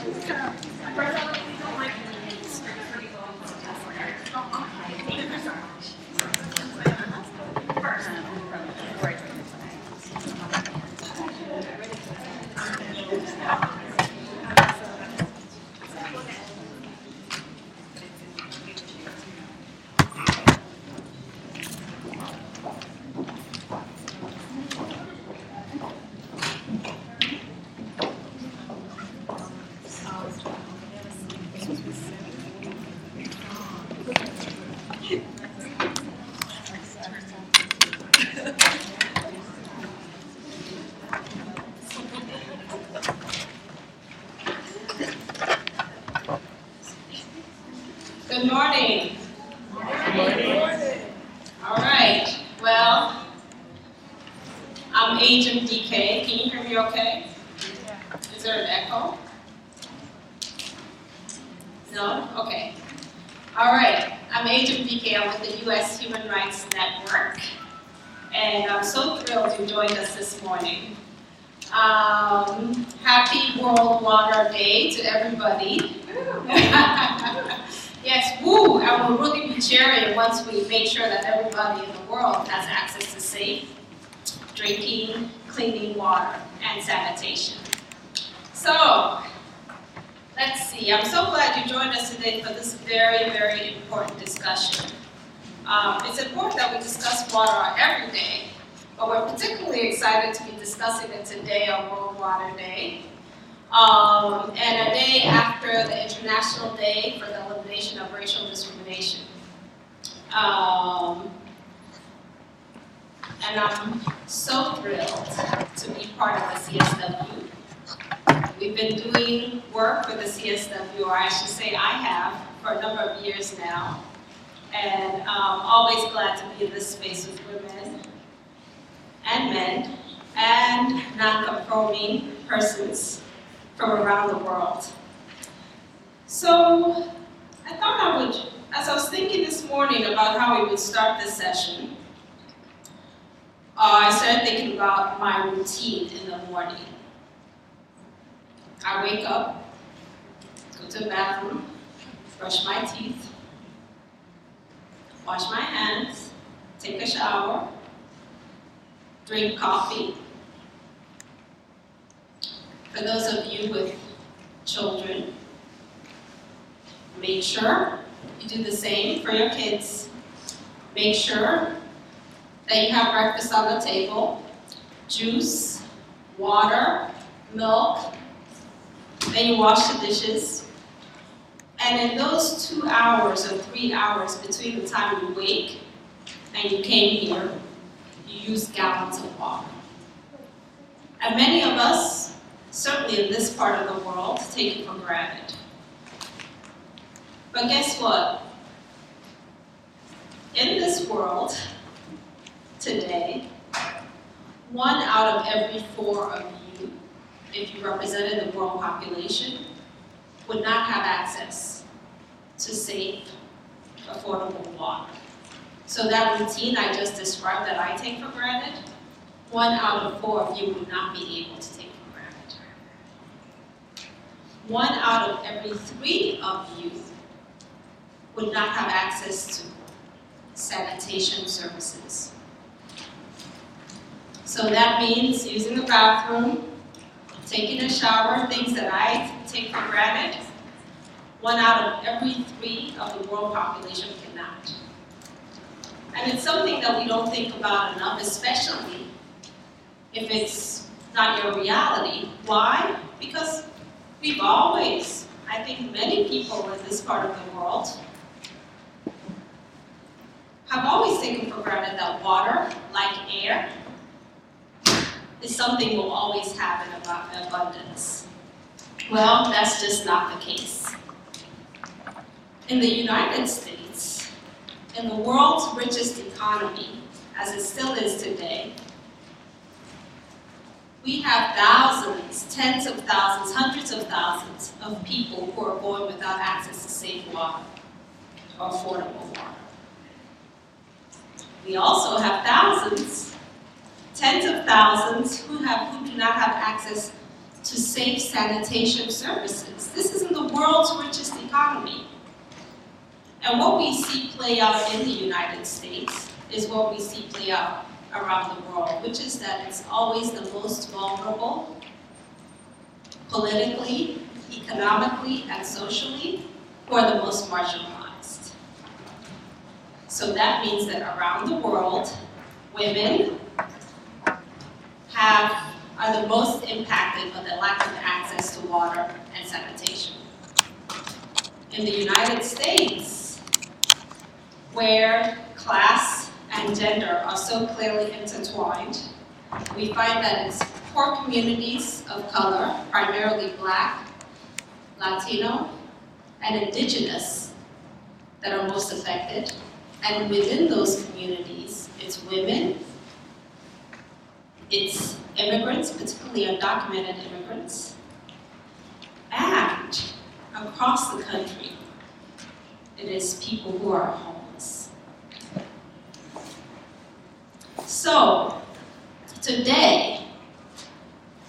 Good morning. Good morning. All right. Well, I'm Agent DK. Can you hear me okay? Is there an echo? No? Okay. All right. I'm Agent DK. I'm with the U.S. Human Rights Network. And I'm so thrilled you joined us this morning. Happy World Water Day to everybody. Yes, woo! And we'll really be cheering once we make sure that everybody in the world has access to safe drinking, clean water, and sanitation. So, let's see. I'm so glad you joined us today for this very, very important discussion. It's important that we discuss water every day, but we're particularly excited to be discussing it today on World Water Day. And a day after the International Day for the Elimination of Racial Discrimination. And I'm so thrilled to be part of the CSW. We've been doing work for the CSW, or I should say I have, for a number of years now. And always glad to be in this space with women and men and non-conforming persons from around the world. So I thought I would, as I was thinking this morning about how we would start this session, I started thinking about my routine in the morning. I wake up, go to the bathroom, brush my teeth, wash my hands, take a shower, drink coffee. For those of you with children, make sure you do the same for your kids. Make sure that you have breakfast on the table, juice, water, milk, then you wash the dishes. And in those 2 hours or 3 hours between the time you wake and you came here, you use gallons of water. And many of us, certainly in this part of the world, take it for granted. But guess what? In this world, today, 1 out of every 4 of you, if you represented the world population, would not have access to safe, affordable water. So that routine I just described that I take for granted, 1 out of 4 of you would not be able to take for granted. 1 out of every 3 of you would not have access to sanitation services. So that means using the bathroom, taking a shower, things that I take for granted. 1 out of every 3 of the world population cannot. And it's something that we don't think about enough, especially if it's not your reality. Why? Because we've always, I think many people in this part of the world, have always taken for granted that water, like air, is something we'll always have in abundance. Well, that's just not the case. In the United States, in the world's richest economy, as it still is today, we have thousands, tens of thousands, hundreds of thousands of people who are going without access to safe water or affordable water. We also have thousands, tens of thousands who do not have access to safe sanitation services. the world's richest economy. And what we see play out in the United States is what we see play out around the world, which is that it's always the most vulnerable, politically, economically, and socially, who are the most marginalized. So that means that around the world, women are the most impacted by the lack of access to water and sanitation. In the United States, where class and gender are so clearly intertwined, we find that it's poor communities of color, primarily Black, Latino, and Indigenous, that are most affected. And within those communities, it's women, it's immigrants, particularly undocumented immigrants, and across the country, it is people who are homeless. So, today,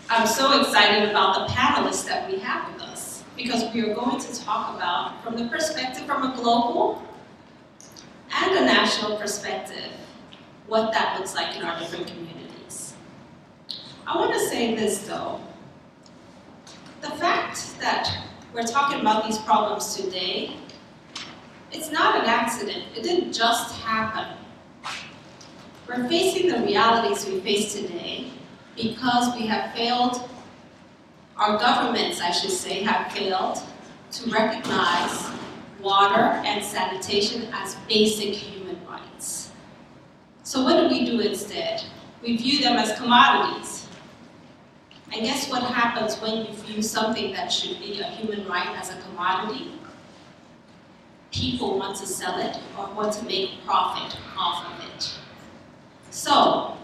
I'm so excited about the panelists that we have with us, because we are going to talk about, from the perspective from a global and a national perspective, what that looks like in our different communities. I want to say this though, the fact that we're talking about these problems today, it's not an accident. It didn't just happen. We're facing the realities we face today because we have failed, our governments, I should say, have failed to recognize water and sanitation as basic human rights. So what do we do instead? We view them as commodities. And guess what happens when you view something that should be a human right as a commodity? People want to sell it or want to make profit off of it. So,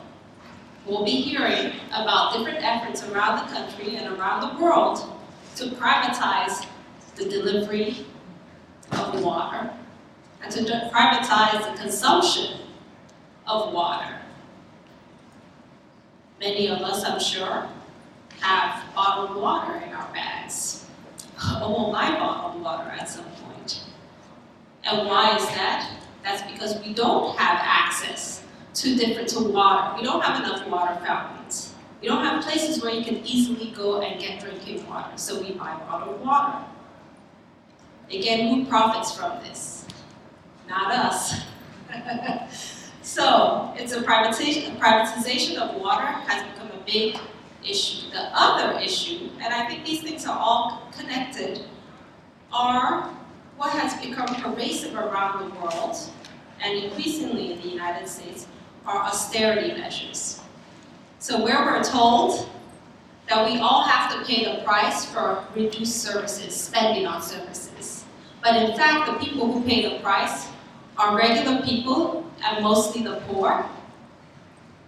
we'll be hearing about different efforts around the country and around the world to privatize the delivery of water and to privatize the consumption of water. Many of us, I'm sure, have bottled water in our bags, or will buy bottled water at some point. And why is that? That's because we don't have access to water. We don't have enough water fountains. We don't have places where you can easily go and get drinking water, so we buy bottled water. Again, who profits from this? Not us. So, it's a privatization of water has become a big issue. The other issue, and I think these things are all connected, are what has become pervasive around the world, and increasingly in the United States, are austerity measures. So where we're told that we all have to pay the price for reduced services, spending on services. But in fact, the people who pay the price are regular people, and mostly the poor.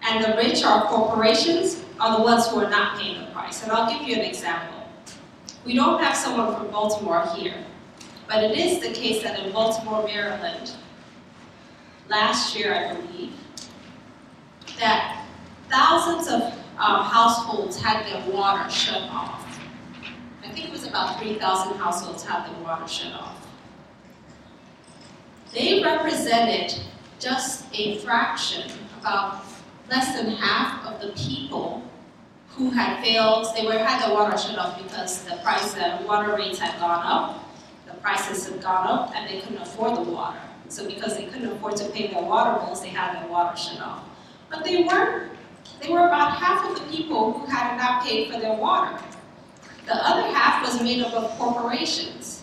And the rich, our corporations, are the ones who are not paying the price. And I'll give you an example. We don't have someone from Baltimore here, but it is the case that in Baltimore, Maryland, last year, I believe, that thousands of households had their water shut off. I think it was about 3,000 households had their water shut off. They represented just a fraction, about less than half of the people who had failed. They had their water shut off because the water rates had gone up, the prices had gone up, and they couldn't afford the water. So because they couldn't afford to pay their water bills, they had their water shut off. But they were about half of the people who had not paid for their water. The other half was made up of corporations.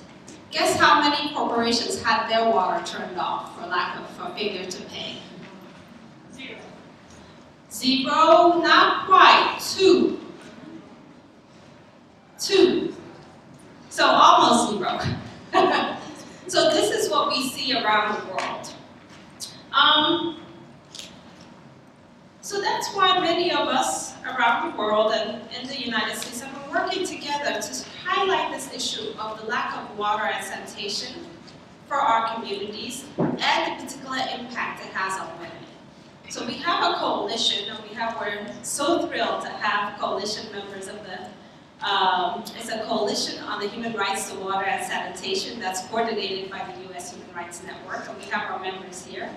Guess how many corporations had their water turned off for failure to pay? Zero. Zero, not quite. Two. So almost zero. So this is what we see around the world. So that's why many of us around the world and in the United States have been working together to highlight this issue of the lack of water and sanitation for our communities and the particular impact it has on women. So we have a coalition, and we're so thrilled to have coalition members of the It's a coalition on the human rights to water and sanitation that's coordinated by the U.S. Human Rights Network, and we have our members here.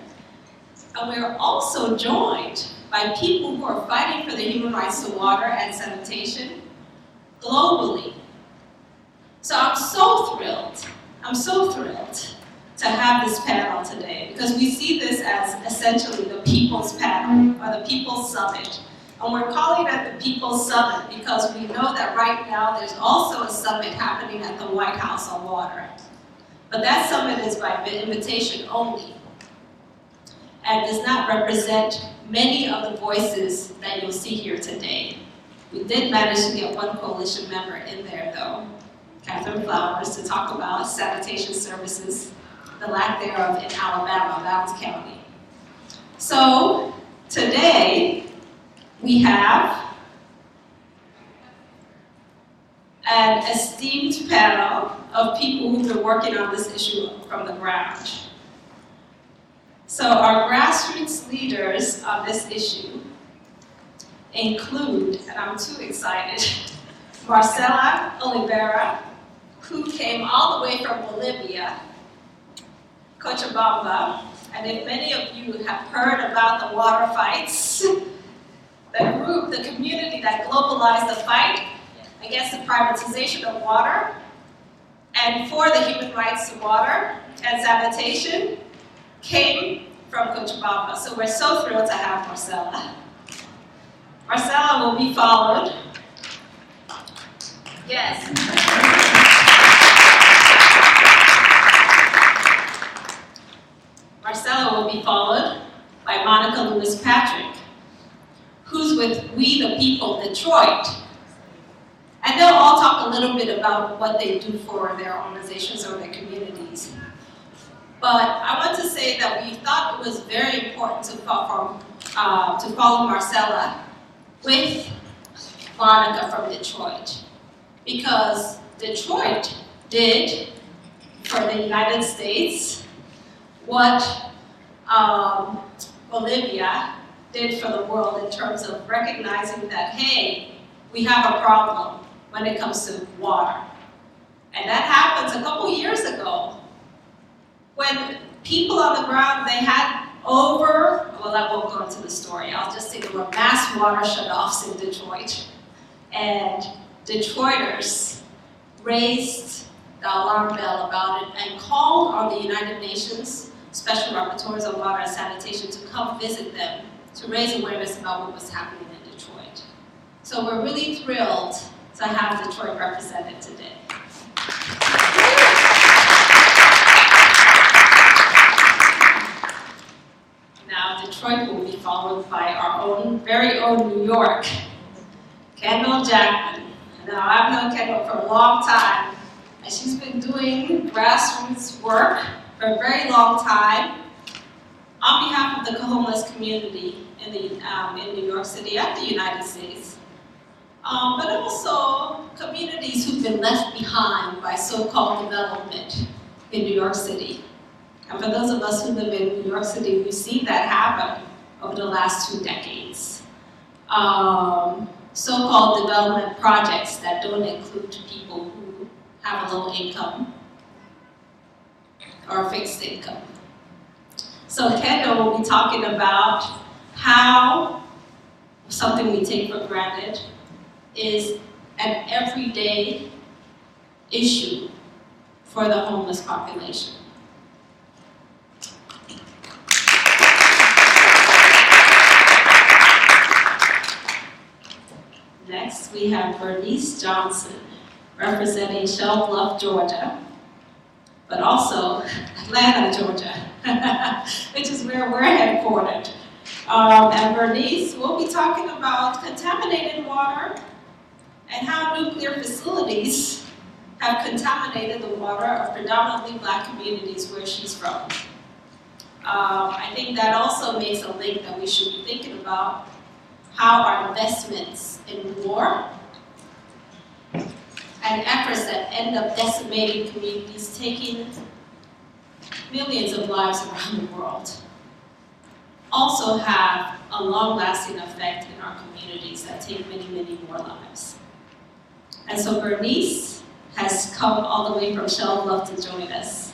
And we're also joined by people who are fighting for the human rights to water and sanitation globally. So I'm so thrilled to have this panel today, because we see this as essentially the People's Panel, or the People's Summit. And we're calling it the People's Summit because we know that right now there's also a summit happening at the White House on water. But that summit is by invitation only, and does not represent many of the voices that you'll see here today. We did manage to get one coalition member in there though, Catherine Flowers, to talk about sanitation services, the lack thereof in Alabama, Lowndes County. So today we have an esteemed panel of people who've been working on this issue from the ground. So our grassroots leaders on this issue include, and I'm too excited, Marcela Oliveira, who came all the way from Bolivia, Cochabamba, and if many of you have heard about the water fights, the community that globalized the fight against the privatization of water and for the human rights to water and sanitation came from Cochabamba. So we're so thrilled to have Marcela. Marcela will be followed. Yes. Marcela will be followed by Monica Lewis-Patrick, who's with We the People Detroit. And they'll all talk a little bit about what they do for their organizations or their communities. But I want to say that we thought it was very important to follow Marcela with Monica from Detroit, because Detroit did for the United States what Bolivia did for the world in terms of recognizing that, hey, we have a problem when it comes to water. And that happens a couple years ago when people on the ground, they had well, I won't go into the story. I'll just say there were mass water shutoffs in Detroit. And Detroiters raised the alarm bell about it and called on the United Nations Special Rapporteurs on Water and Sanitation to come visit them to raise awareness about what was happening in Detroit. So we're really thrilled to have Detroit represented today. Now Detroit will be followed by our very own New York, Kendall Jackman. Now I've known Kendall for a long time, and she's been doing grassroots work for a very long time on behalf of the homeless community in New York City and the United States. But also communities who've been left behind by so-called development in New York City. And for those of us who live in New York City, we've seen that happen over the last 2 decades. So-called development projects that don't include people who have a low income or fixed income. So Kendall will be talking about how something we take for granted is an everyday issue for the homeless population. Next, we have Bernice Johnson, representing Shell Bluff, Georgia, but also Atlanta, Georgia, which is where we're headquartered. And Bernice will be talking about contaminated water and how nuclear facilities have contaminated the water of predominantly Black communities where she's from. I think that also makes a link that we should be thinking about how our investments in war and efforts that end up decimating communities, taking millions of lives around the world, also have a long-lasting effect in our communities that take many, many more lives. And so Bernice has come all the way from Shell Bluff to join us.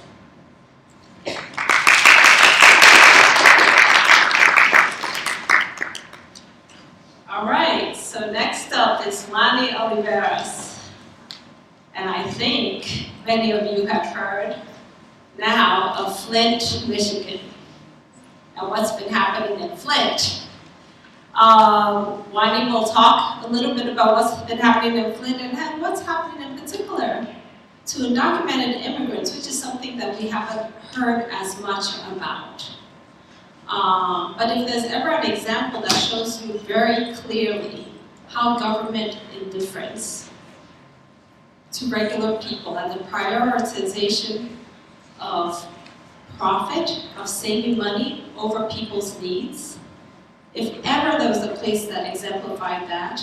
All right, so next up is Lani Oliveras. And I think many of you have heard now of Flint, Michigan, and what's been happening in Flint. Wani will talk a little bit about what's been happening in Flint and what's happening in particular to undocumented immigrants, which is something that we haven't heard as much about. But if there's ever an example that shows you very clearly how government indifference to regular people and the prioritization of profit, of saving money over people's needs, if ever there was a place that exemplified that,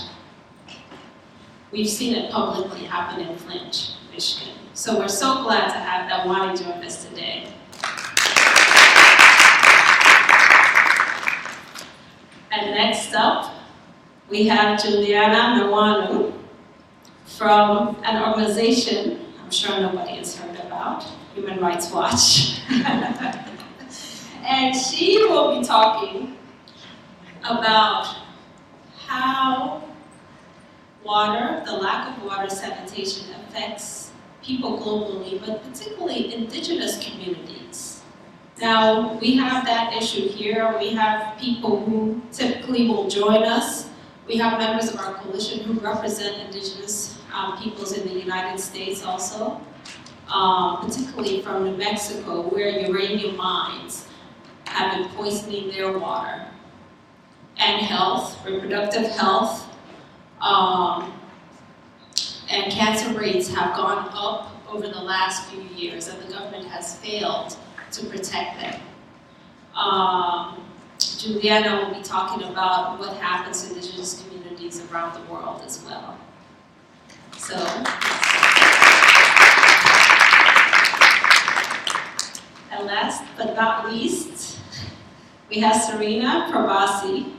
we've seen it publicly happen in Flint, Michigan. So we're so glad to have that Wani join us today. And next up, we have Juliana Mewanu from an organization I'm sure nobody has heard about, Human Rights Watch. And she will be talking about how water, the lack of water sanitation affects people globally, but particularly indigenous communities. Now, we have that issue here. We have people who typically will join us. We have members of our coalition who represent indigenous peoples in the United States also, particularly from New Mexico, where uranium mines have been poisoning their water and health, reproductive health, and cancer rates have gone up over the last few years, and the government has failed to protect them. Juliana will be talking about what happens to indigenous communities around the world as well. So, and last but not least, we have Serena Probasi,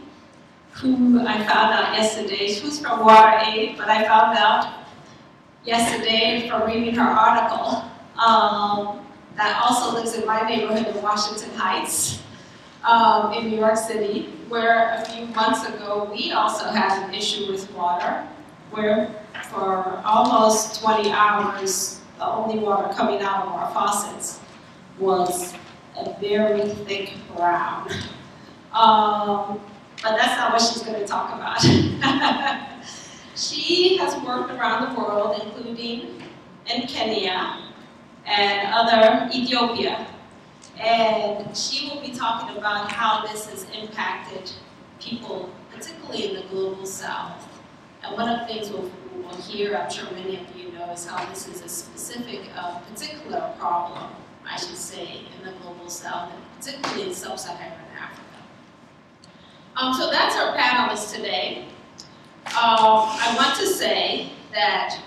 who I found out yesterday. She was from WaterAid, but I found out yesterday from reading her article that also lives in my neighborhood in Washington Heights, in New York City, where a few months ago we also had an issue with water, where for almost 20 hours the only water coming out of our faucets was a very thick brown. But that's not what she's going to talk about. She has worked around the world, including in Kenya and other Ethiopia. And she will be talking about how this has impacted people, particularly in the global south. And one of the things we'll hear, I'm sure many of you know, is how this is a specific, particular problem, I should say, in the global south, and particularly in sub-Saharan Africa. So that's our panelists today. I want to say that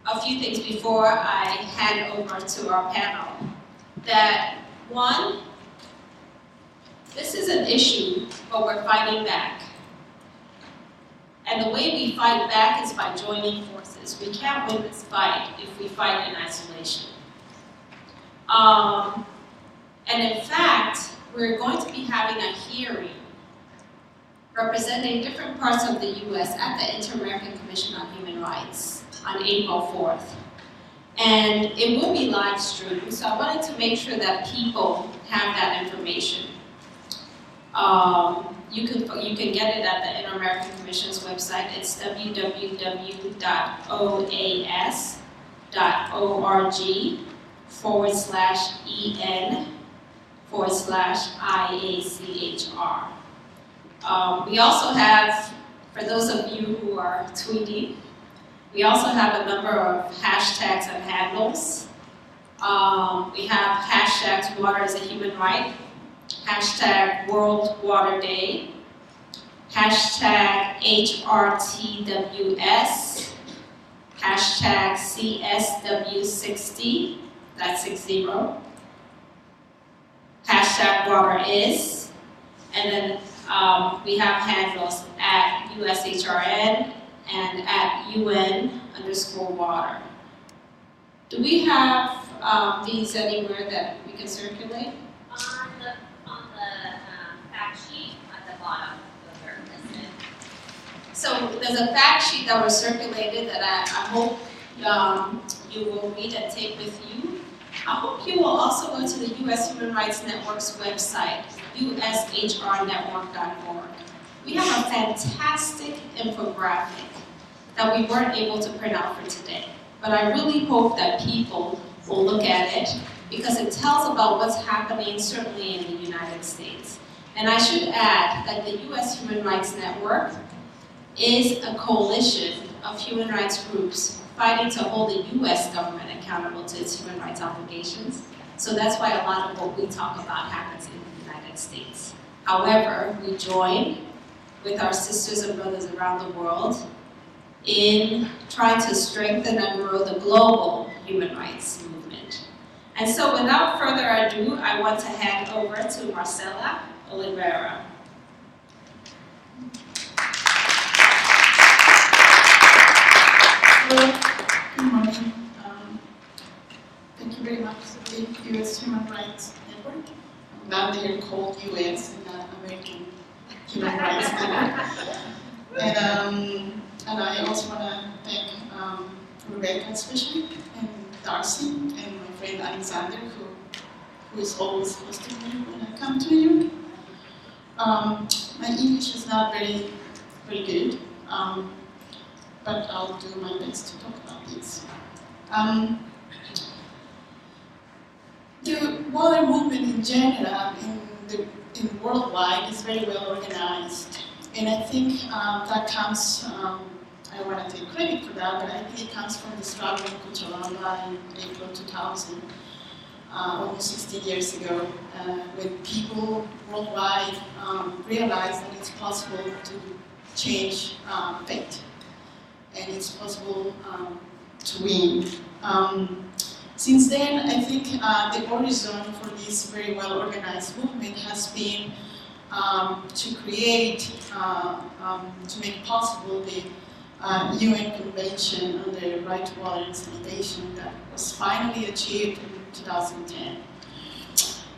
a few things before I hand over to our panel. That one, this is an issue, but we're fighting back. And the way we fight back is by joining forces. We can't win this fight if we fight in isolation. And in fact, we're going to be having a hearing representing different parts of the U.S. at the Inter-American Commission on Human Rights on April 4th. And it will be live streamed, so I wanted to make sure that people have that information. You can get it at the Inter-American Commission's website. It's www.oas.org/en/IACHR. We also have, for those of you who are tweeting, we also have a number of hashtags and handles. We have hashtags water is a human right, hashtag World Water Day, hashtag HRTWS, hashtag CSW60, that's 60, hashtag water is, and then we have handles at USHRN and at UN_water. Do we have these anywhere that we can circulate? On the fact sheet at the bottom, those are listed. So there's a fact sheet that was circulated that I hope you will read and take with you. I hope you will also go to the U.S. Human Rights Network's website, ushrnetwork.org. We have a fantastic infographic that we weren't able to print out for today. But I really hope that people will look at it because it tells about what's happening certainly in the United States. And I should add that the U.S. Human Rights Network is a coalition of human rights groups fighting to hold the U.S. government accountable to its human rights obligations. So that's why a lot of what we talk about happens in the United States. However, we join with our sisters and brothers around the world in trying to strengthen and grow the global human rights movement. And so without further ado, I want to hand over to Marcela Oliveira. Good morning. Thank you very much to the U.S. Human Rights Network. I'm glad they are called U.S. and not American Human Rights Network. And I also want to thank Rebecca especially, and Darcy, and my friend Alexander, who is always hosting me when I come to New York. My English is not very good. But I'll do my best to talk about this. The water movement in general, in worldwide, is very well organized, and I think that comes. I don't want to take credit for that, but I think it comes from the struggle in Cochabamba in April 2000, almost 60 years ago, when people worldwide realized that it's possible to change fate. And it's possible to win. Since then, I think the horizon for this very well-organized movement has been to create, to make possible the UN Convention on the Right to Water and Sanitation that was finally achieved in 2010.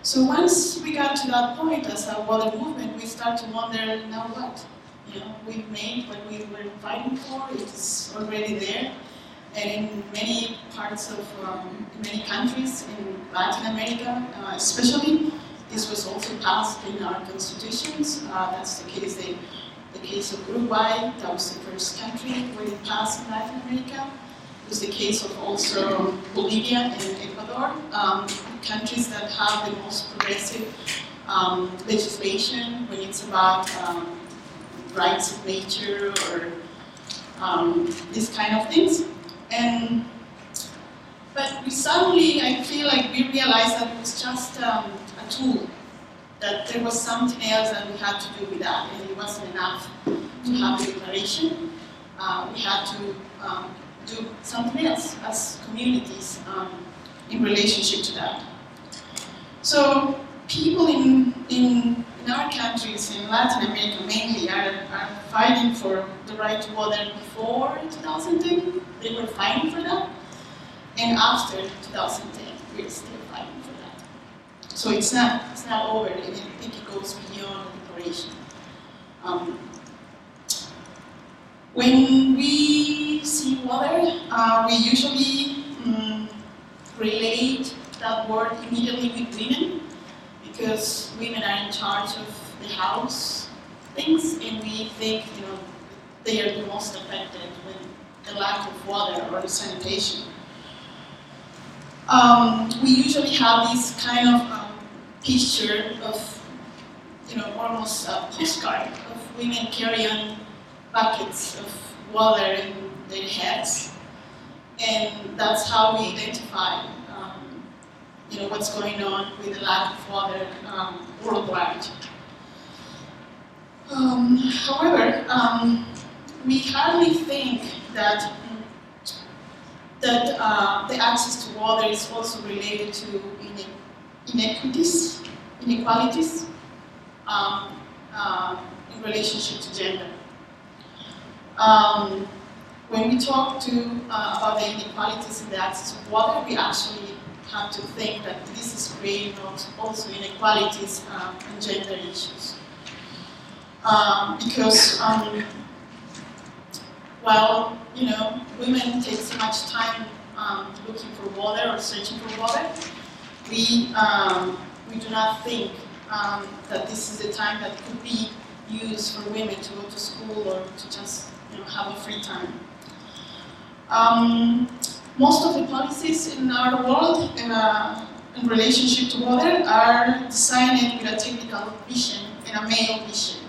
So once we got to that point as a water movement, we start to wonder, now what? You know, we've made what we were fighting for, it's already there. And in many parts of, many countries in Latin America, especially, this was also passed in our constitutions. That's the case of Uruguay, that was the first country where it passed in Latin America. It was the case of also Bolivia and Ecuador, countries that have the most progressive legislation when it's about rights of nature or these kind of things. But we suddenly, I feel like we realized that it was just a tool, that there was something else that we had to do with that, and it wasn't enough to have a declaration. We had to do something else as communities in relationship to that. So people in our countries, in Latin America mainly, are fighting for the right to water before 2010. They were fighting for that. And after 2010, we're still fighting for that. So it's not over, and I think it goes beyond the declaration. When we see water, we usually relate that word immediately with women, because women are in charge of the house things, and we think, you know, they are the most affected with the lack of water or sanitation. We usually have this kind of picture of, you know, almost a postcard of women carrying buckets of water in their heads, and that's how we identify, you know, what's going on with the lack of water worldwide. However, we hardly think that the access to water is also related to inequalities in relationship to gender. when we talk about the inequalities in the access of water, we actually have to think that this is creating also inequalities and gender issues. Because while women take so much time looking for water or searching for water, we do not think that this is a time that could be used for women to go to school or to just have a free time. Most of the policies in our world in relationship to water are designed with a technical vision and a male vision.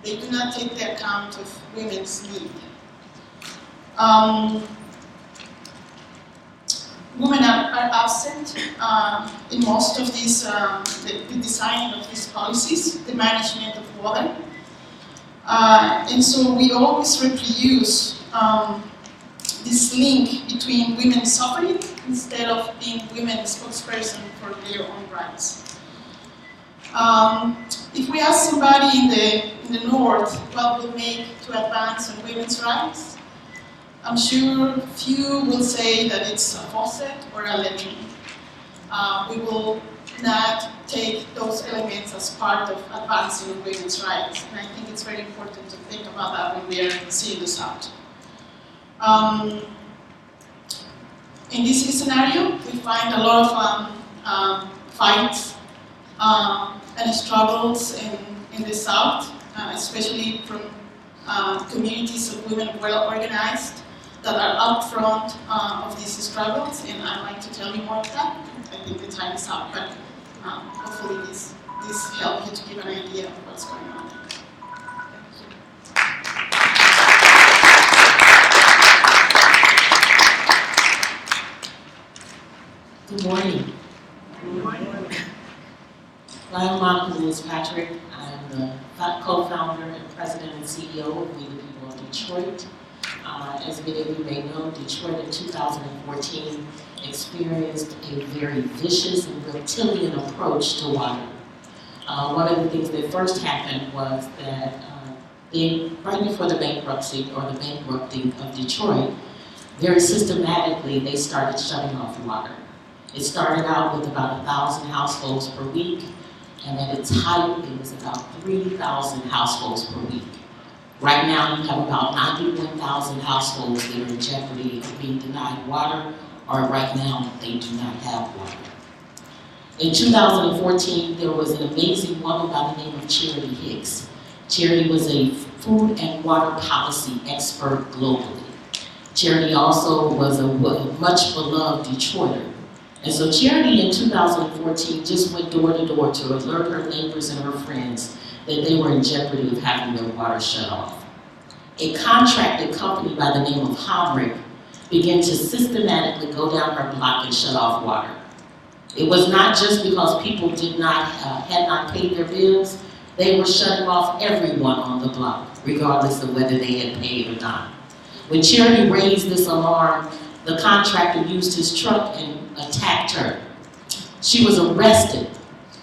They do not take the account of women's need. Women are absent in most of these, the design of these policies, the management of water. And so we always reproduce this link between women suffering instead of being women's spokesperson for their own rights. If we ask somebody in the north what will make to advance on women's rights, I'm sure few will say that it's a faucet or a latrine. We will not take those elements as part of advancing on women's rights, and I think it's very important to think about that when we are seeing this out. In this scenario, we find a lot of fights and struggles in the South, especially from communities of women well organized that are up front of these struggles, and I'd like to tell you more of that. I think the time is up, but hopefully this helps you to give an idea of what's going on. Good morning. Good morning. I'm Monica Lewis-Patrick. I'm the co-founder and president and CEO of We the People of Detroit. As many of you may know, Detroit in 2014 experienced a very vicious and reptilian approach to water. One of the things that first happened was that right before the bankruptcy or the bankrupting of Detroit, very systematically they started shutting off water. It started out with about 1,000 households per week, and at its height it was about 3,000 households per week. Right now, you have about 91,000 households that are in jeopardy of being denied water, or right now, they do not have water. In 2014, there was an amazing woman by the name of Charity Hicks. Charity was a food and water policy expert globally. Charity also was a much beloved Detroiter. And so Charity in 2014 just went door to door to alert her neighbors and her friends that they were in jeopardy of having their water shut off. A contracted company by the name of Homrick began to systematically go down her block and shut off water. It was not just because people had not paid their bills, they were shutting off everyone on the block, regardless of whether they had paid or not. When Charity raised this alarm, the contractor used his truck and attacked her. She was arrested.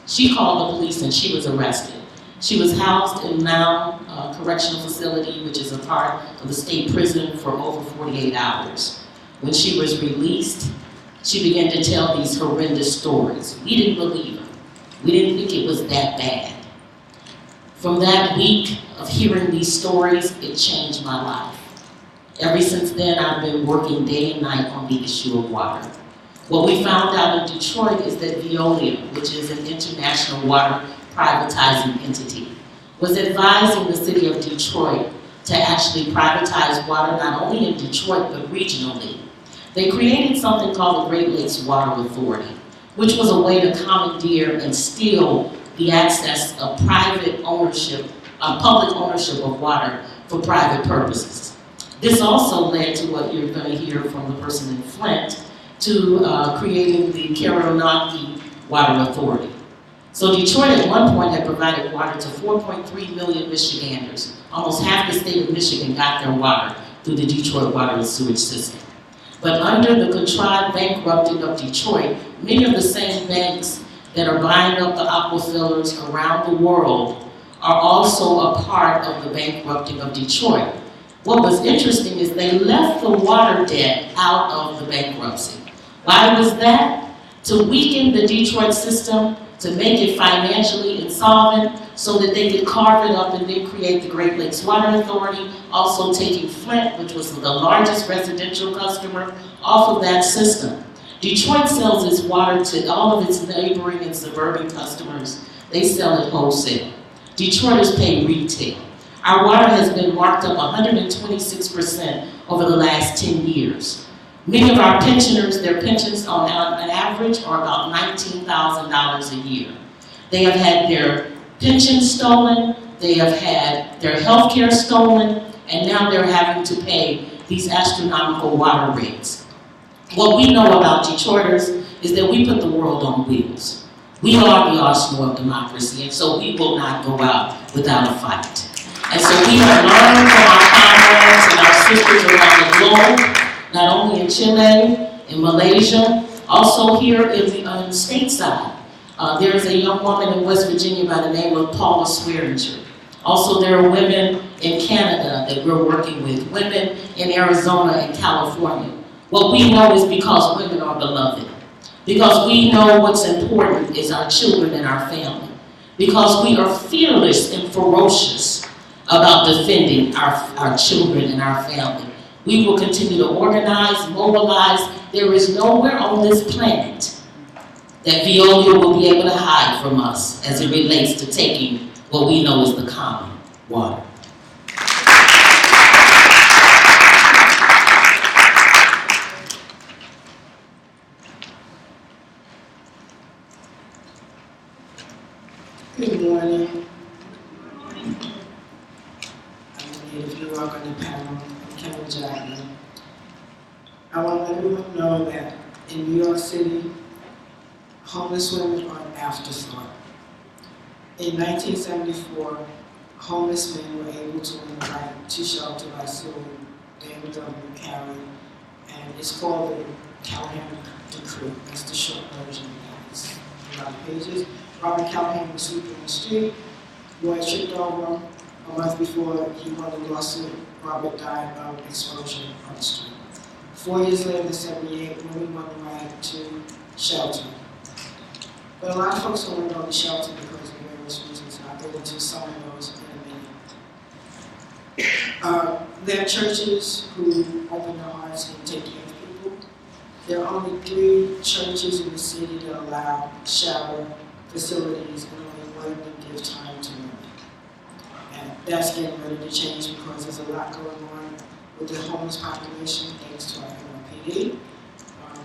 She called the police and she was arrested. She was housed in Mound Correctional Facility, which is a part of the state prison, for over 48 hours. When she was released, she began to tell these horrendous stories. We didn't believe her. We didn't think it was that bad. From that week of hearing these stories, it changed my life. Ever since then, I've been working day and night on the issue of water. What we found out in Detroit is that Veolia, which is an international water privatizing entity, was advising the city of Detroit to actually privatize water not only in Detroit but regionally. They created something called the Great Lakes Water Authority, which was a way to commandeer and steal the access of private ownership, public ownership of water for private purposes. This also led to what you're going to hear from the person in Flint, to creating the Karonaki Water Authority. So Detroit at one point had provided water to 4.3 million Michiganders. Almost half the state of Michigan got their water through the Detroit water and sewage system. But under the contrived bankrupting of Detroit, many of the same banks that are buying up the aquifers around the world are also a part of the bankrupting of Detroit. What was interesting is they left the water debt out of the bankruptcy. Why was that? To weaken the Detroit system, to make it financially insolvent, so that they could carve it up and then create the Great Lakes Water Authority, also taking Flint, which was the largest residential customer, off of that system. Detroit sells its water to all of its neighboring and suburban customers. They sell it wholesale. Detroiters pay retail. Our water has been marked up 126% over the last 10 years. Many of our pensioners, their pensions on average are about $19,000 a year. They have had their pensions stolen, they have had their health care stolen, and now they're having to pay these astronomical water rates. What we know about Detroiters is that we put the world on wheels. We are the arsenal of democracy, and so we will not go out without a fight. And so we have learned from our comrades and our sisters around the globe, not only in Chile, in Malaysia, also here in the stateside. There is a young woman in West Virginia by the name of Paula Swearinger. Also, there are women in Canada that we're working with, women in Arizona and California. What we know is because women are beloved. Because we know what's important is our children and our family. Because we are fearless and ferocious about defending our children and our family. We will continue to organize, mobilize. There is nowhere on this planet that Veolia will be able to hide from us as it relates to taking what we know is the common water. Good morning. I'm the Native New York on the panel. I'm Kevin Jackman. I want everyone to know that in New York City, homeless women are an afterthought. In 1974, homeless men were able to win the right to shelter by suing David W. Carey, and it's called the Callahan Decree. That's the short version. It's a lot of pages. Robert Callahan was sleeping in the street. Boy tripped over a month before he won the lawsuit. Robert died of exposure on the street. 4 years later, in '78, women won the right to shelter. But a lot of folks don't want to go to shelter because of various reasons, and I'll get into some of those in a minute. There are churches who open their hearts and take care of people. There are only 3 churches in the city that allow shower facilities and only one of them give time to women. And that's getting ready to change because there's a lot going on with the homeless population thanks to our NYPD.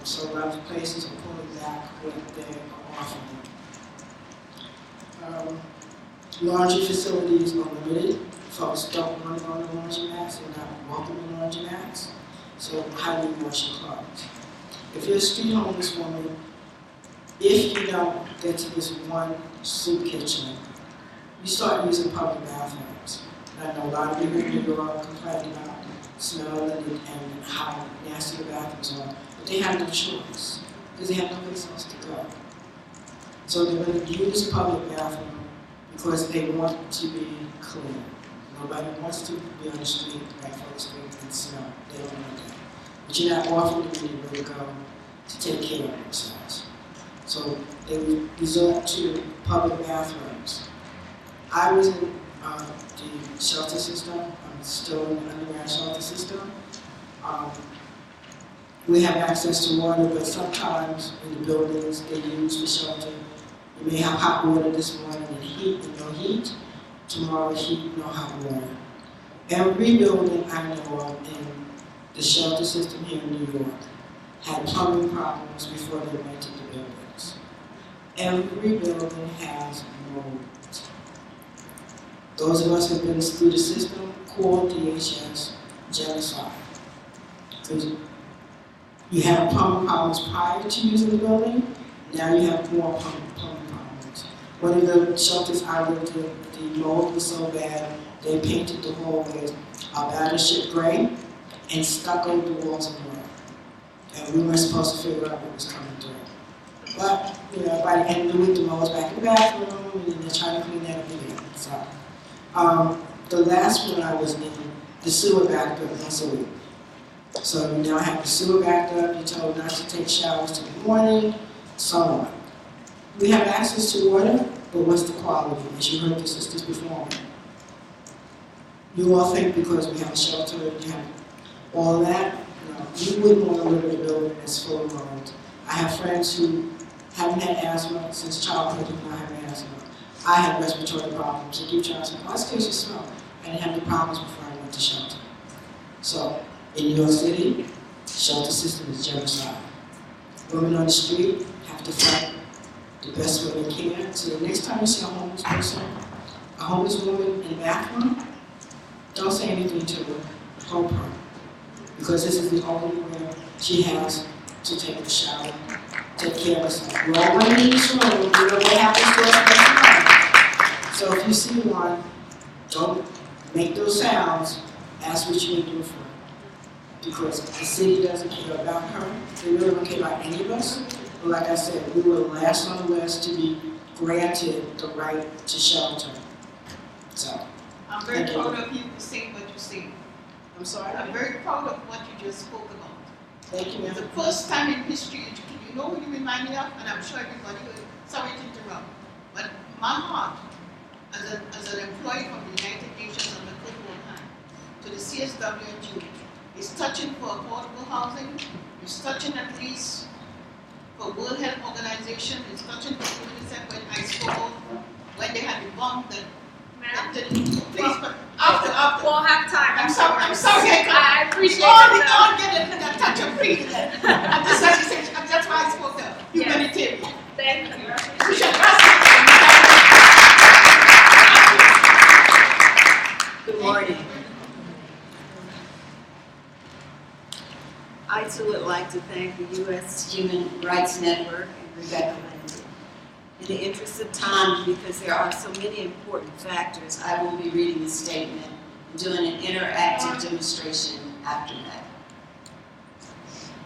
So a lot of places are pulling back what they are offering. Laundry facilities are limited. Folks don't want to go to laundromats, they're not welcome in laundromats. So how do you wash your clothes? If you're a street homeless woman, if you don't get to this one soup kitchen, you start using public bathrooms. I know a lot of people in New York complain about smell and how nasty the bathrooms are, but they have no choice because they have no place else to go. So they're going to use public bathroom because they want to be clean. Nobody wants to be on the street like folks do and smell. They don't want that. But you're not offering them anywhere to go to take care of themselves. So they resort to public bathrooms. I was in the shelter system. I'm still in the underground shelter system. We have access to water, but sometimes in the buildings they use for shelter. You may have hot water this morning and heat and no heat. Tomorrow heat, no hot water. Every building I know of in the shelter system here in New York had plumbing problems before they rented the buildings. Every building has mold. Those of us who have been through the system call DHS genocide. Because you had plumbing problems prior to using the building, now you have more plumbing problems. One of the shelters I lived in, the mold was so bad, they painted the hallways a battleship gray and stuccoed the walls in white. And we weren't supposed to figure out what was coming through. But, you know, by the end of the week, the mold was back in the bathroom, and they're trying to clean that up again. So, the last one I was in, the sewer backed up once a week. So you now have the sewer backed up, you're told not to take showers till the morning, so on. We have access to water, but what's the quality? As you heard the sisters before me. You all think because we have a shelter, you have all that, no, you wouldn't want to live in a building that's full of mold. I have friends who haven't had asthma since childhood who now have asthma. I had respiratory problems. I keep trying to say, oh, it's because you smoke. I didn't have the problems before I went to shelter. So, in New York City, shelter system is genocide. Women on the street have to fight the best way they can. So the next time you see a homeless person, a homeless woman in the bathroom, don't say anything to her, help her. Because this is the only way she has to take a shower, take care of herself. We're all women in this room, we know what happens to us next time. So if you see one, don't make those sounds, ask what you need to do for her. Because the city doesn't care about her, they really don't care about any of us. But like I said, we were last on the list to be granted the right to shelter. So, I'm very proud of you for saying what you say. I'm sorry? I'm very proud of what you just spoke about. Thank you, It's ma'am. the first time in history, you know what you remind me of, and I'm sure everybody will, sorry to interrupt, but my heart, as an employee from the United Nations on the Good World Hand, to the CSW and Jude, is touching for affordable housing, it's touching at least for World Health Organization, it's touching for UNICEF when I spoke, when they had the bomb that please, but after. We'll have time. I'm sorry, I appreciate all it. get a touch of feeling. And this, as you said, that's why I spoke up. Humanitarian. Thank you. We should Good morning. I too would like to thank the U.S. Human Rights Network and Rebecca Landry. In the interest of time, because there are so many important factors, I will be reading the statement and doing an interactive demonstration after that.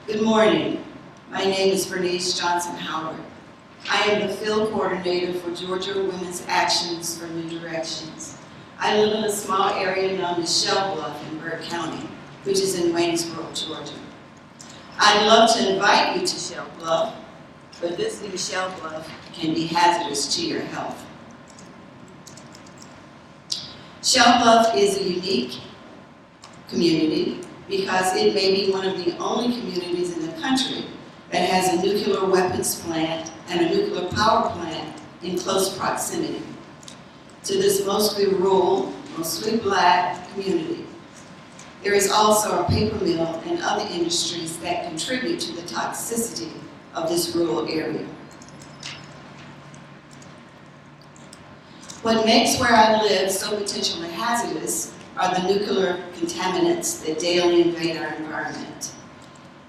Good morning. My name is Bernice Johnson Howard. I am the field coordinator for Georgia Women's Actions for New Directions. I live in a small area known as Shell Bluff in Burke County, which is in Waynesboro, Georgia. I'd love to invite you to Shell Bluff, but visiting Shell Bluff can be hazardous to your health. Shell Bluff is a unique community because it may be one of the only communities in the country that has a nuclear weapons plant and a nuclear power plant in close proximity to this mostly rural, mostly black community. There is also a paper mill and other industries that contribute to the toxicity of this rural area. What makes where I live so potentially hazardous are the nuclear contaminants that daily invade our environment.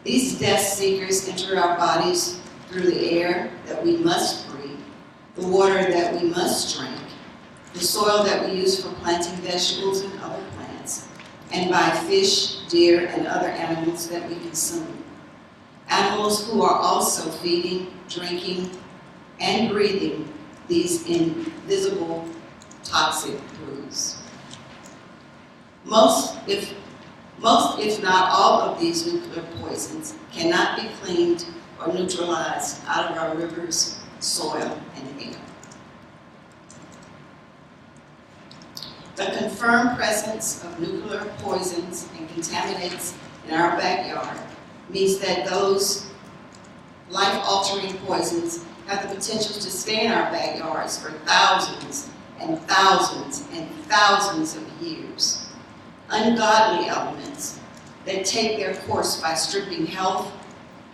These death seekers enter our bodies through the air that we must breathe, the water that we must drink, the soil that we use for planting vegetables and other plants, and by fish, deer, and other animals that we consume. Animals who are also feeding, drinking, and breathing these invisible toxic brews. Most, if not all of these nuclear poisons cannot be cleaned or neutralized out of our rivers, soil, and air. The confirmed presence of nuclear poisons and contaminants in our backyard means that those life-altering poisons have the potential to stay in our backyards for thousands and thousands and thousands of years. Ungodly elements that take their course by stripping health,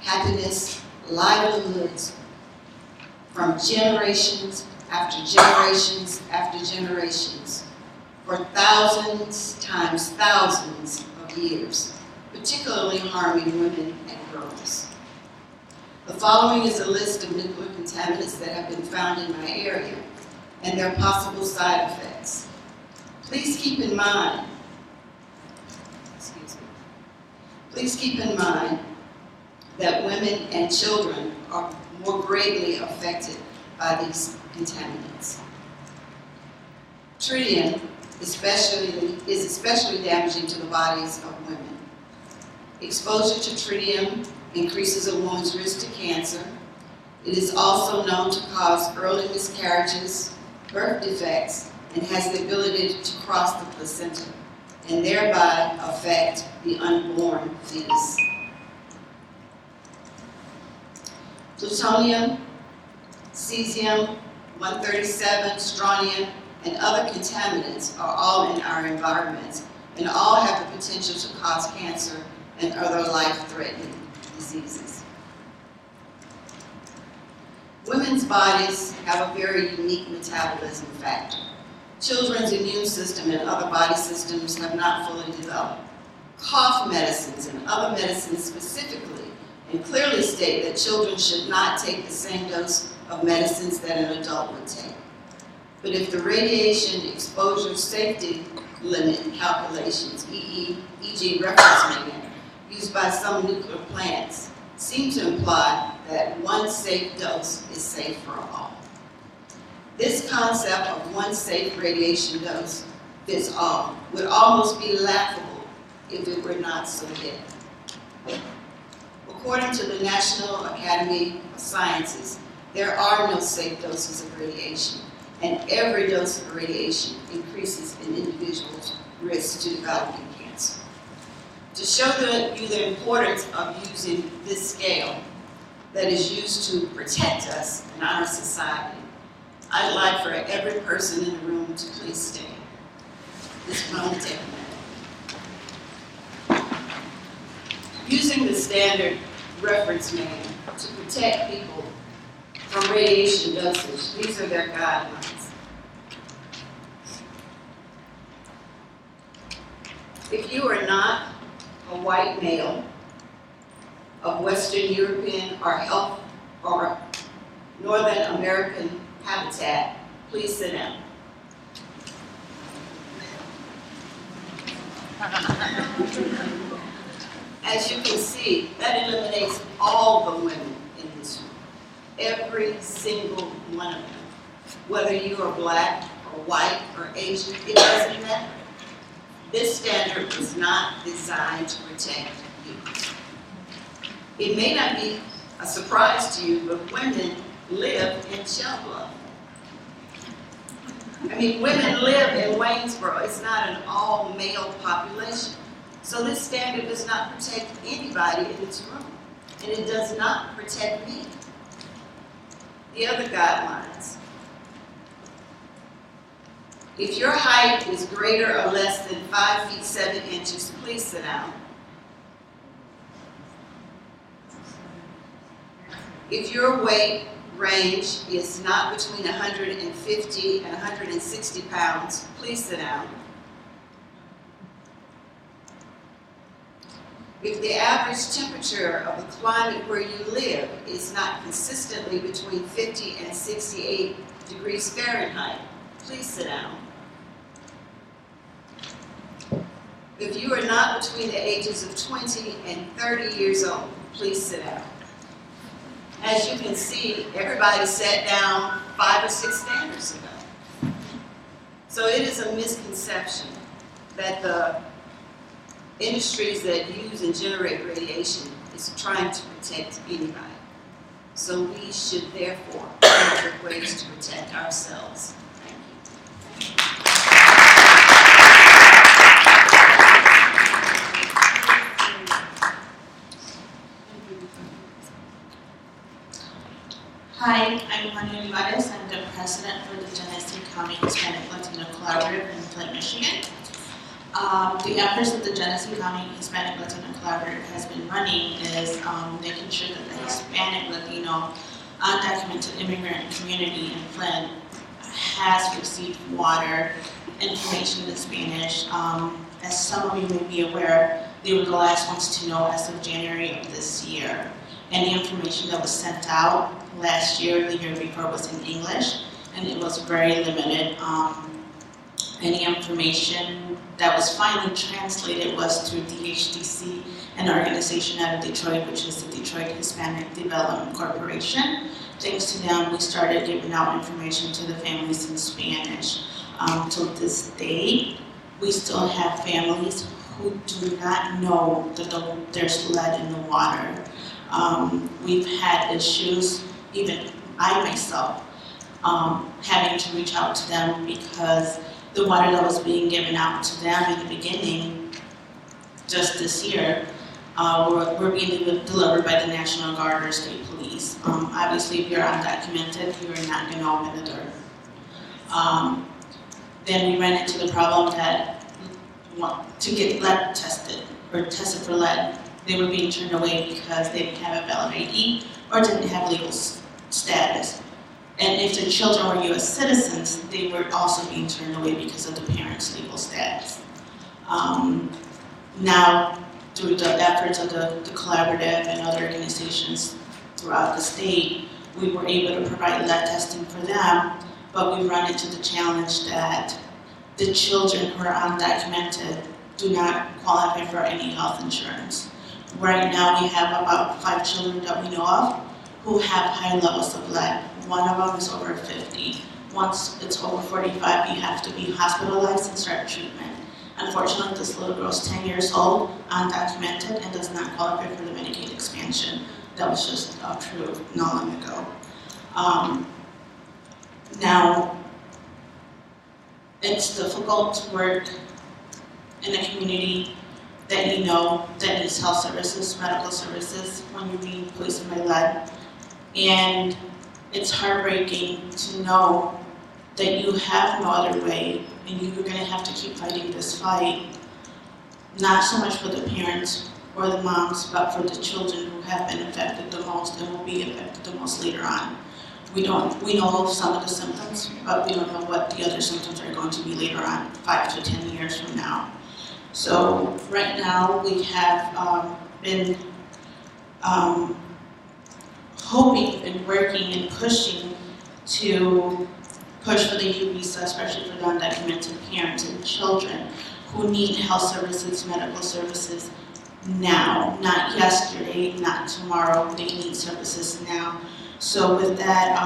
happiness, livelihoods from generations after generations after generations for thousands times thousands of years, particularly harming women and girls. The following is a list of nuclear contaminants that have been found in my area and their possible side effects. Please keep in mind that women and children are more greatly affected by these contaminants. Tritium is especially damaging to the bodies of women. Exposure to tritium increases a woman's risk to cancer. It is also known to cause early miscarriages, birth defects, and has the ability to cross the placenta and thereby affect the unborn fetus. Plutonium, cesium-137, strontium, and other contaminants are all in our environments and all have the potential to cause cancer and other life-threatening diseases. Women's bodies have a very unique metabolism factor. Children's immune system and other body systems have not fully developed. Cough medicines and other medicines specifically and clearly state that children should not take the same dose of medicines that an adult would take. But if the radiation exposure safety limit calculations, e.g. reference manual, used by some nuclear plants, seem to imply that one safe dose is safe for all. This concept of one safe radiation dose fits all would almost be laughable if it were not so dead. According to the National Academy of Sciences, there are no safe doses of radiation, and every dose of radiation increases an individual's risk to developing cancer. To show you the importance of using this scale that is used to protect us in our society, I'd like for every person in the room to please stand. This will only take a minute. Using the standard reference manual to protect people from radiation dosage, these are their guidelines. If you are not a white male of Western European or Northern American habitat, please sit down. As you can see, that eliminates all the women in this room. Every single one of them. Whether you are black or white or Asian, it doesn't matter. This standard was not designed to protect you. It may not be a surprise to you, but women live in Shellbluff. I mean, women live in Waynesboro. It's not an all-male population. So this standard does not protect anybody in this room. And it does not protect me. The other guidelines. If your height is greater or less than 5 feet 7 inches, please sit down. If your weight range is not between 150 and 160 pounds, please sit down. If the average temperature of the climate where you live is not consistently between 50 and 68 degrees Fahrenheit, please sit down. If you are not between the ages of 20 and 30 years old, please sit down. As you can see, everybody sat down 5 or 6 standards ago. So it is a misconception that the industries that use and generate radiation is trying to protect anybody. So we should therefore find ways to protect ourselves. Thank you. Hi, I'm Juana Olivares. I'm the president for the Genesee County Hispanic Latino Collaborative in Flint, Michigan. The efforts that the Genesee County Hispanic Latino Collaborative has been running is making sure that the Hispanic Latino undocumented immigrant community in Flint has received water, information in Spanish. As some of you may be aware, they were the last ones to know as of January of this year. And the information that was sent out last year, the year before, was in English, and it was very limited. Any information that was finally translated was through DHDC, an organization out of Detroit, which is the Detroit Hispanic Development Corporation. Thanks to them, we started giving out information to the families in Spanish. To this day, we still have families who do not know that there's lead in the water. We've had issues, even I myself, having to reach out to them because the water that was being given out to them in the beginning, just this year, were being delivered by the National Guard or state police. Obviously, if you're undocumented, you're not going to open the door. Then we ran into the problem that to get lead tested or tested for lead, they were being turned away because they didn't have a valid ID or didn't have legal status. And if the children were U.S. citizens, they were also being turned away because of the parents' legal status. Now, through the efforts of the collaborative and other organizations throughout the state, we were able to provide lead testing for them, but we run into the challenge that the children who are undocumented do not qualify for any health insurance. Right now, we have about 5 children that we know of who have high levels of lead. One of them is over 50. Once it's over 45, you have to be hospitalized and start treatment. Unfortunately, this little girl is 10 years old, undocumented, and does not qualify for the Medicaid expansion that was just approved not long ago. Now, it's difficult to work in a community that you know that needs health services, medical services, when you're being poisoned by lead. And it's heartbreaking to know that you have no other way and you're going to have to keep fighting this fight, not so much for the parents or the moms, but for the children who have been affected the most and will be affected the most later on. We know some of the symptoms, but we don't know what the other symptoms are going to be later on, 5 to 10 years from now. So right now we have been hoping and working and pushing to push for the U visa, especially for the undocumented parents and children who need health services, medical services now, not yesterday, not tomorrow. They need services now. So with that,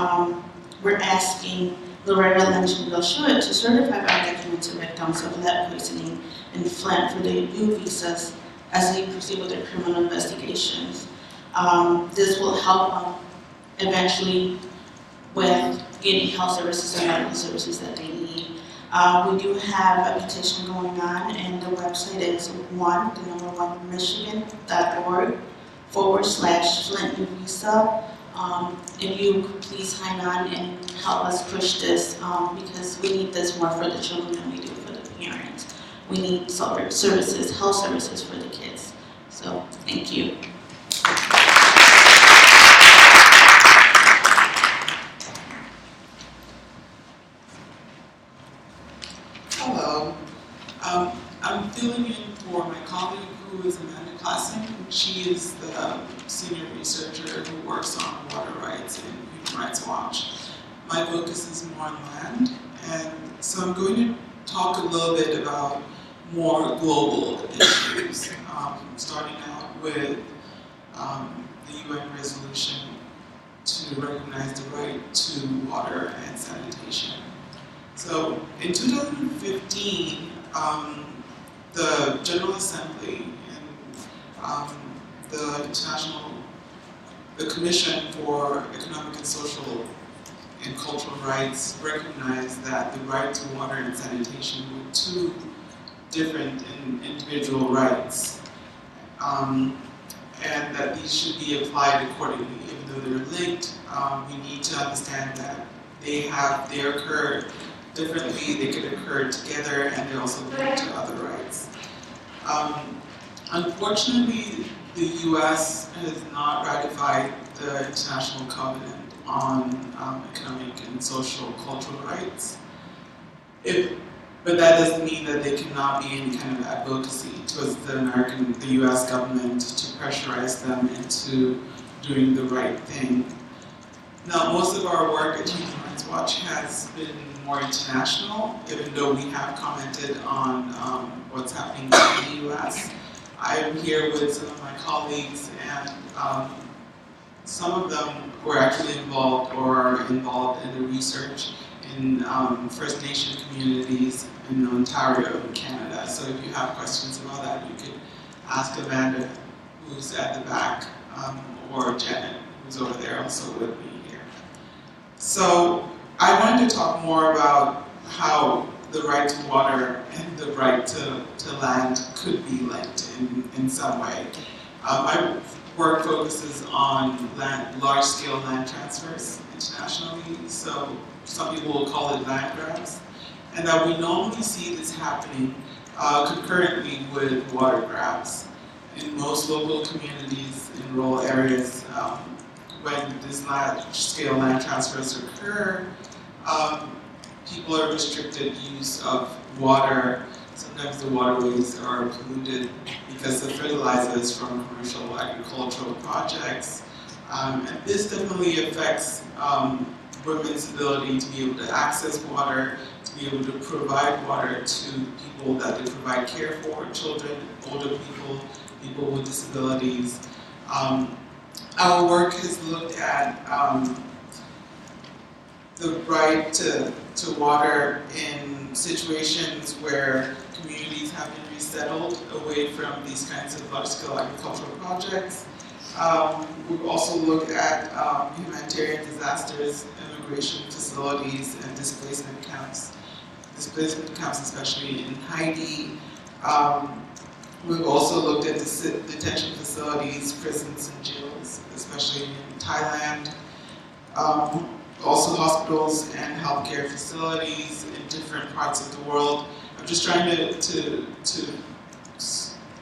we're asking Loretta Lynch and Bill Schuett to certify undocumented victims of lead poisoning in Flint for the U visas as they proceed with their criminal investigations. This will help them eventually with getting health services and medical services that they need. We do have a petition going on, and the website is michigan.org/Flint U visa. If you could please sign on and help us push this, because we need this more for the children than we do for the parents. We need services, health services for the kids. So, thank you. Hello. I'm filling in for my colleague who is Amanda Klassen. She is the senior researcher who works on water rights and Human Rights Watch. My focus is more on land, and so I'm going to talk a little bit about more global issues, starting out with the UN resolution to recognize the right to water and sanitation. So in 2015, the General Assembly and the Commission for Economic and Social and Cultural Rights recognized that the right to water and sanitation were two different individual rights, and that these should be applied accordingly. Even though they're linked, we need to understand that they occur differently, they could occur together, and they're also linked to other rights. Unfortunately, the U.S. has not ratified the International Covenant on Economic and Social Cultural Rights. But that doesn't mean that there cannot be any kind of advocacy towards the U.S. government to pressurize them into doing the right thing. Now, most of our work at Human Rights Watch has been more international, even though we have commented on what's happening in the U.S. I'm here with some of my colleagues, and some of them were actually involved or are involved in the research in First Nation communities in Ontario, Canada. So if you have questions about that, you could ask Amanda, who's at the back, or Janet, who's over there also with me here. So I wanted to talk more about how the right to water and the right to land could be linked in some way. My work focuses on large-scale land transfers internationally, so some people will call it land grabs, and that we normally see this happening concurrently with water grabs. In most local communities in rural areas, when these large-scale land transfers occur, people are restricted use of water. Sometimes the waterways are polluted because of fertilizers from commercial agricultural projects. And this definitely affects women's ability to be able to access water, to be able to provide water to people that they provide care for, children, older people, people with disabilities. Our work has looked at the right to water in situations where communities have been resettled away from these kinds of large-scale agricultural projects. We've also looked at humanitarian disasters, immigration facilities, and displacement camps. Displacement camps, especially in Haiti. We've also looked at detention facilities, prisons, and jails, especially in Thailand. Also hospitals and healthcare facilities in different parts of the world. I'm just trying to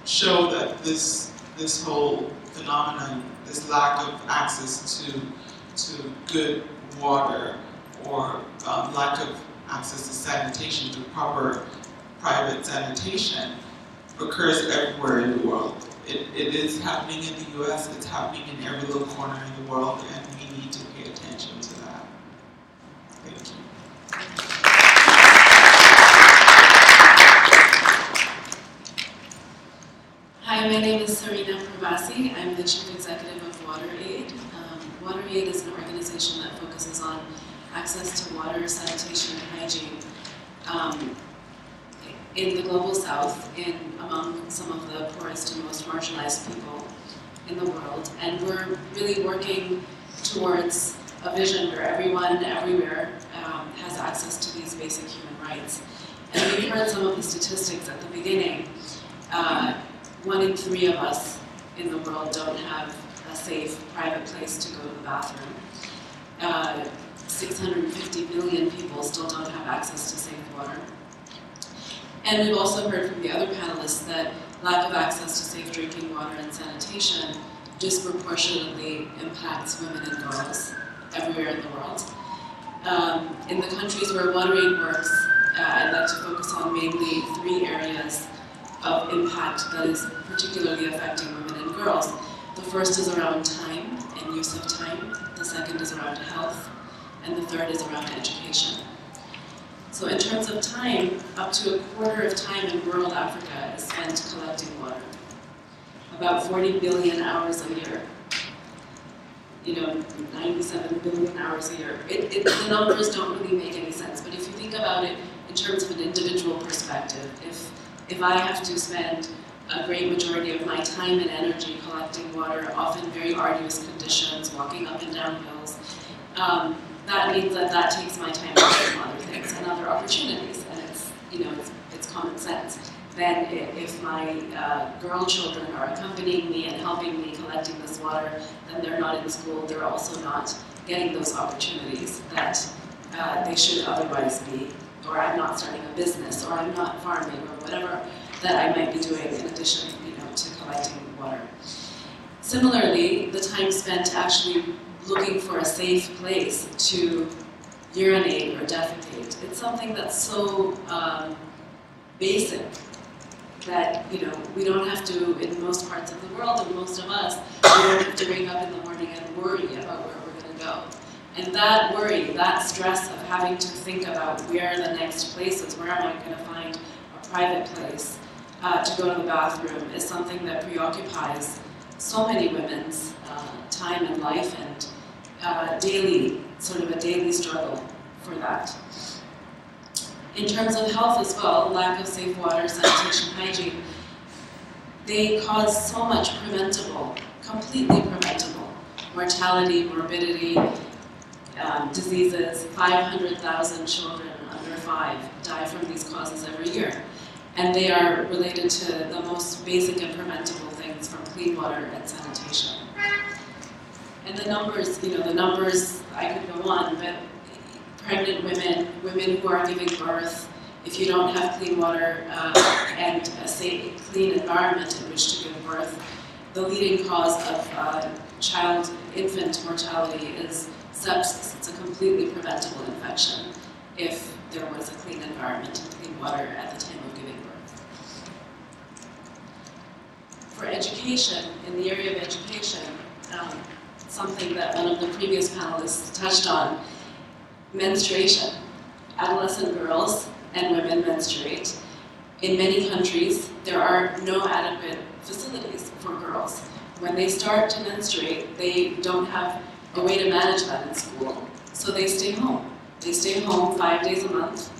show that this whole phenomenon, this lack of access to good water, or lack of access to sanitation, to proper private sanitation, occurs everywhere in the world. It is happening in the US, it's happening in every little corner in the world, and we need to pay attention to that. Thank you. Hi, my name is Serena Pravasi. I'm the Chief Executive of WaterAid. WaterAid is an organization that focuses on access to water, sanitation, and hygiene in the global south, among some of the poorest and most marginalized people in the world. And we're really working towards a vision where everyone, everywhere, has access to these basic human rights. And we heard some of the statistics at the beginning. 1 in 3 of us in the world don't have a safe private place to go to the bathroom. 650 million people still don't have access to safe water. And we've also heard from the other panelists that lack of access to safe drinking water and sanitation disproportionately impacts women and girls everywhere in the world. In the countries where WaterAid works, I'd like to focus on mainly 3 areas of impact that is particularly affecting women and girls. The first is around time and use of time. The second is around health. And the third is around education. So in terms of time, up to a quarter of time in rural Africa is spent collecting water. About 40 billion hours a year. 97 billion hours a year. The numbers don't really make any sense, but if you think about it in terms of an individual perspective, if I have to spend a great majority of my time and energy collecting water, often very arduous conditions, walking up and down hills, that means that takes my time away from other things and other opportunities, and it's common sense. Then if my girl children are accompanying me and helping me collecting this water, then they're not in school, they're also not getting those opportunities that they should otherwise be, or I'm not starting a business, or I'm not farming, or whatever that I might be doing in addition to collecting water. Similarly, the time spent actually looking for a safe place to urinate or defecate, it's something that's so basic that we don't have to, in most parts of the world, and most of us, we don't have to wake up in the morning and worry about where we're going to go. And that worry, that stress of having to think about where the next place is, where am I going to find a private place to go to the bathroom, is something that preoccupies so many women's time and life, and a daily struggle for that. In terms of health as well, lack of safe water, sanitation, hygiene, they cause so much preventable, completely preventable, mortality, morbidity, diseases. 500,000 children under 5 die from these causes every year. And they are related to the most basic and preventable things from clean water and sanitation. And the numbers, I could go on, but pregnant women, women who are giving birth, if you don't have clean water and a safe, clean environment in which to give birth, the leading cause of infant mortality is sepsis. It's a completely preventable infection if there was a clean environment and clean water at the time of giving birth. For education, in the area of education, something that one of the previous panelists touched on, menstruation. Adolescent girls and women menstruate. In many countries, there are no adequate facilities for girls. When they start to menstruate, they don't have a way to manage that in school, so they stay home. They stay home 5 days a month,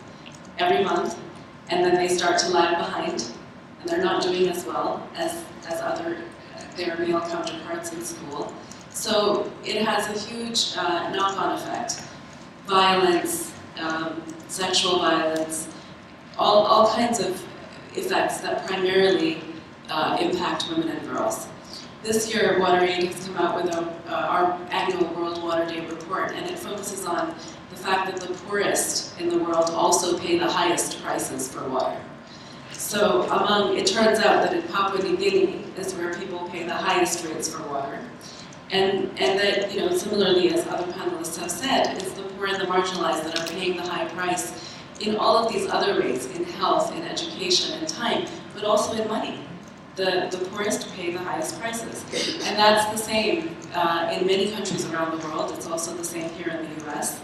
every month, and then they start to lag behind, and they're not doing as well as their male counterparts in school. So it has a huge knock-on effect. Violence, sexual violence, all kinds of effects that primarily impact women and girls. This year, WaterAid has come out with our annual World Water Day report, and it focuses on the fact that the poorest in the world also pay the highest prices for water. So it turns out that in Papua New Guinea is where people pay the highest rates for water. And that, similarly as other panelists have said, it's the poor and the marginalized that are paying the high price in all of these other ways, in health, in education, in time, but also in money. The poorest pay the highest prices. And that's the same in many countries around the world. It's also the same here in the US.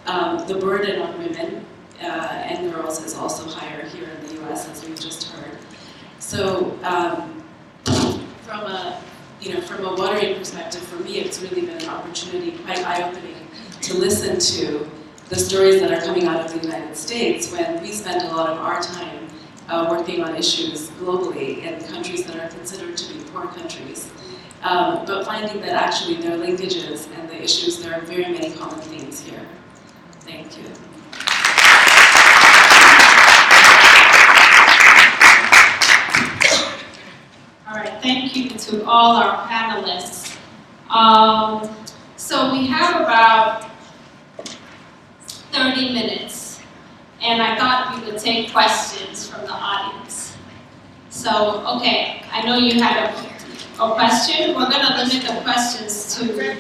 The burden on women and girls is also higher here in the US, as we've just heard. So from a WaterAid perspective, for me, it's really been an opportunity, quite eye-opening, to listen to the stories that are coming out of the United States when we spend a lot of our time working on issues globally in countries that are considered to be poor countries. But finding that actually there are linkages and the issues, there are very many common themes here. Thank you. All right, thank you to all our panelists. So we have about 30 minutes, and I thought we would take questions from the audience. So, okay, I know you had a question. We're going to limit the questions to...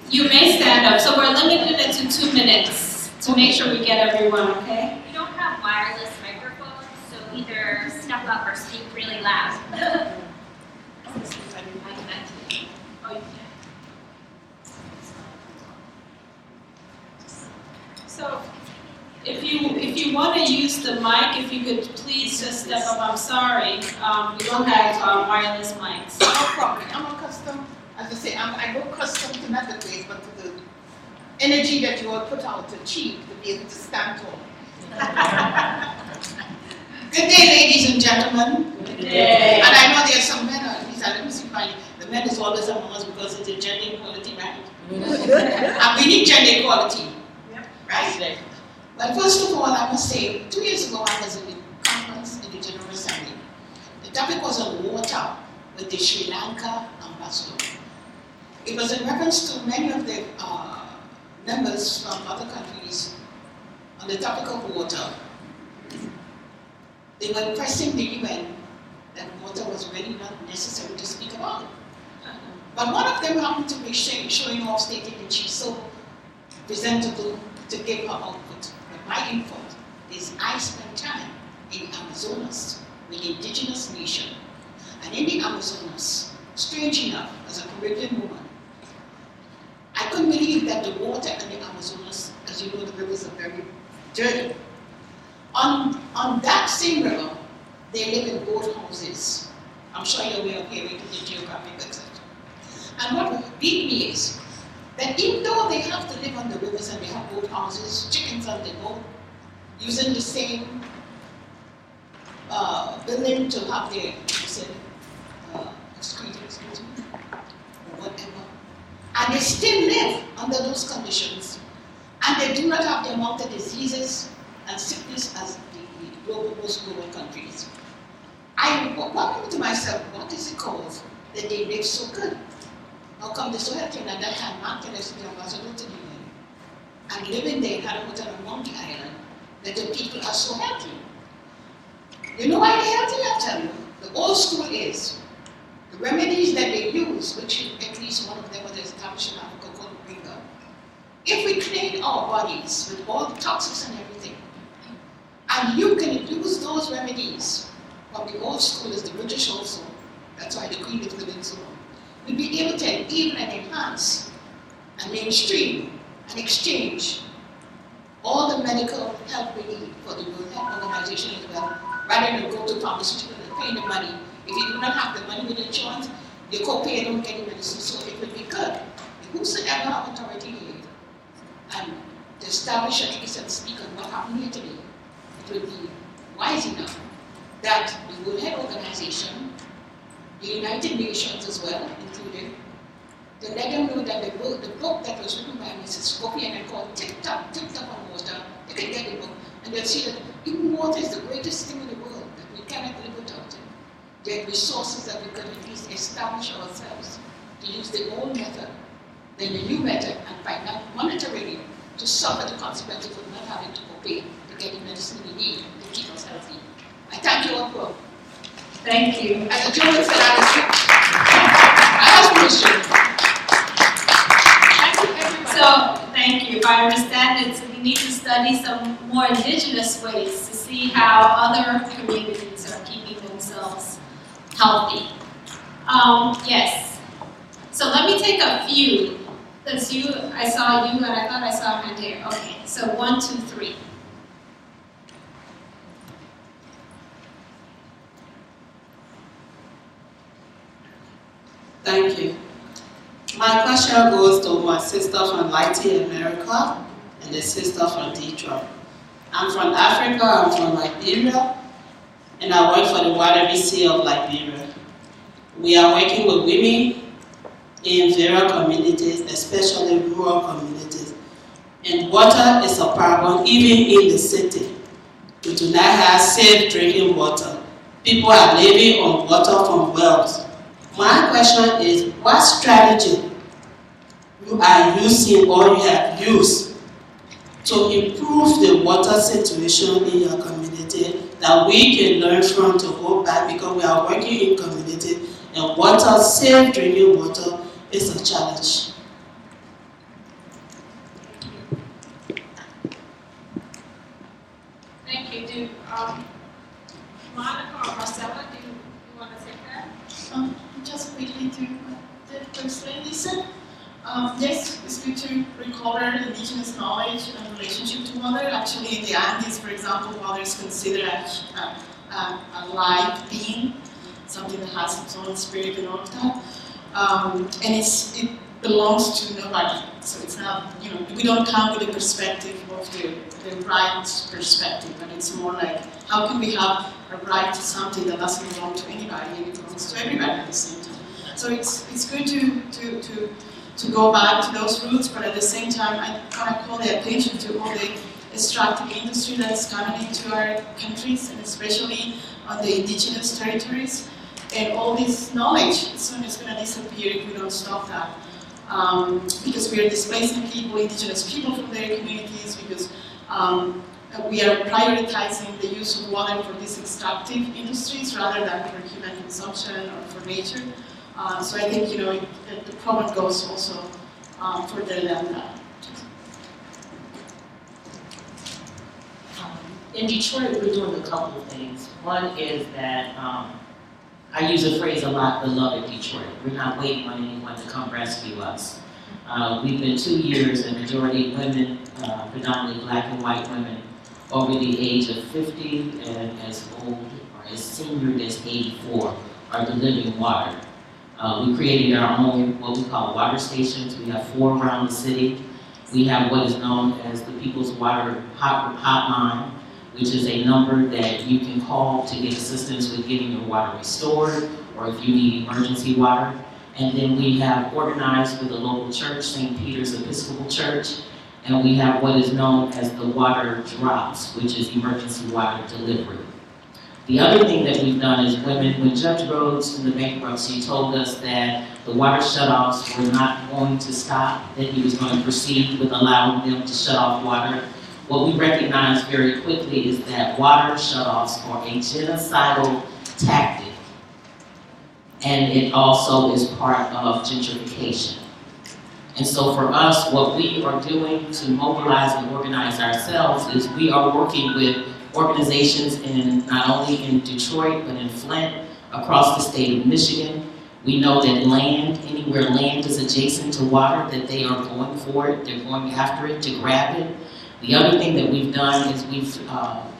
You may stand up. So we're limiting it to 2 minutes to make sure we get everyone, okay? We don't have wireless microphones, so either step up or speak really loud. So if you want to use the mic, if you could please just step up. I'm sorry, we don't have wireless mics. No problem. I'm accustomed, as I say, I go accustomed to not the ways, but to the energy that you all put out to achieve, to be able to stand tall. Good day, ladies and gentlemen. Good day. And I know there are some men on these, let me see if the men is always among us because it's a gender equality, right? And we need gender equality. Right? Well, first of all, I must say, 2 years ago I was in the conference in the General Assembly. The topic was on water with the Sri Lanka ambassador. It was in reference to many of the members from other countries on the topic of water. They were pressing the UN that water was really not necessary to speak about. But one of them happened to be showing off, stating that she's so presentable to give her output. But my input is I spent time in Amazonas with the indigenous nation. And in the Amazonas, strange enough, as a Caribbean woman, I couldn't believe that the water in the Amazonas, as you know, the rivers are very dirty. On that same river, they live in boat houses. I'm sure you're aware of hearing the geographic, etc. And what beat me is that even though know they have to live on the rivers and they have boat houses, chickens on the boat, using the same building to have their, excuse me, or whatever. And they still live under those conditions. And they do not have the amount of diseases and sickness as most global countries. I wondered to myself, what is it called that they live so good? How come they're so healthy? And at that time, Mark was the ambassador to the UN. And living there in Harrogate on Monkey Island, that the people are so healthy. You know why they're healthy, I tell you? The old school is the remedies that they use, which at least one of them was established in Africa called Riga. If we clean our bodies with all the toxins and everything, and you can use those remedies from the old school, as the British also, that's why the Queen is living so long, we'll be able to even and enhance and mainstream and exchange all the medical help we need for the World Health Organization as well, rather than go to pharmaceuticals and pay the money. If you do not have the money with insurance, your co-pay don't get the medicine, so it would be good. Whosoever have authority here, and to establish at least and speak on what happened here today, it would be wise enough that the World Health Organization, the United Nations as well, included, to let them know that the book that was written by Mrs. Kofi and called Tip Top on Water, they can get the book, and they'll see that even water is the greatest thing in the world, that we cannot live without it. There are resources that we could at least establish ourselves to use the old method, then the new method, and by not monitoring it, to suffer the consequences of not having to pay to get the medicine we need to keep us healthy. I thank you all for. Thank you. As a gentleman said, I have permission. Thank you, everybody. So, thank you. If I understand it, we need to study some more indigenous ways to see how other communities are keeping themselves healthy. Yes. So let me take a few. Since I saw you and I thought I saw a hand here. Okay, so 1, 2, 3. Thank you. My question goes to my sister from Lighty America and the sister from Detroit. I'm from Africa, I'm from Liberia, and I work for the Water VC of Liberia. We are working with women in various communities, especially rural communities. And water is a problem even in the city. We do not have safe drinking water. People are living on water from wells. My question is, what strategy you are using or you have used to improve the water situation in your community that we can learn from to go back, because we are working in community and water, safe drinking water is a challenge. Thank you. Do Monica or Marcella, do you want to take that? Just quickly to what the first lady said. Yes, it's good to recover indigenous knowledge and relationship to water. Actually, in the Andes, for example, water is considered a life being, something that has its own spirit and all of that. And it belongs to nobody. So it's not, we don't come with the perspective of the right perspective, but it's more like, how can we have a right to something that doesn't belong to anybody and it belongs to everybody at the same time? So it's good to go back to those roots, but at the same time, I want to call the attention to all the extractive industry that's coming into our countries, and especially on the indigenous territories. And all this knowledge soon is going to disappear if we don't stop that. Because we are displacing people, indigenous people from their communities, because we are prioritizing the use of water for these extractive industries rather than for human consumption or for nature. So I think the problem goes also further than that. In Detroit, we're doing a couple of things. One is that I use a phrase a lot, beloved Detroit. We're not waiting on anyone to come rescue us. We've been 2 years, and majority women, predominantly black and white women, over the age of 50 and as old or as senior as 84 are delivering water. We created our own, what we call water stations. We have 4 around the city. We have what is known as the People's Water Hotline, which is a number that you can call to get assistance with getting your water restored, or if you need emergency water. And then we have organized with a local church, St. Peter's Episcopal Church, and we have what is known as the water drops, which is emergency water delivery. The other thing that we've done is when Judge Rhodes in the bankruptcy told us that the water shutoffs were not going to stop, that he was going to proceed with allowing them to shut off water, what we recognized very quickly is that water shutoffs are a genocidal tactic, and it also is part of gentrification. And so for us, what we are doing to mobilize and organize ourselves is we are working with organizations in not only in Detroit, but in Flint, across the state of Michigan. We know that land, anywhere land is adjacent to water, that they are going for it, they're going after it to grab it. The other thing that we've done is we've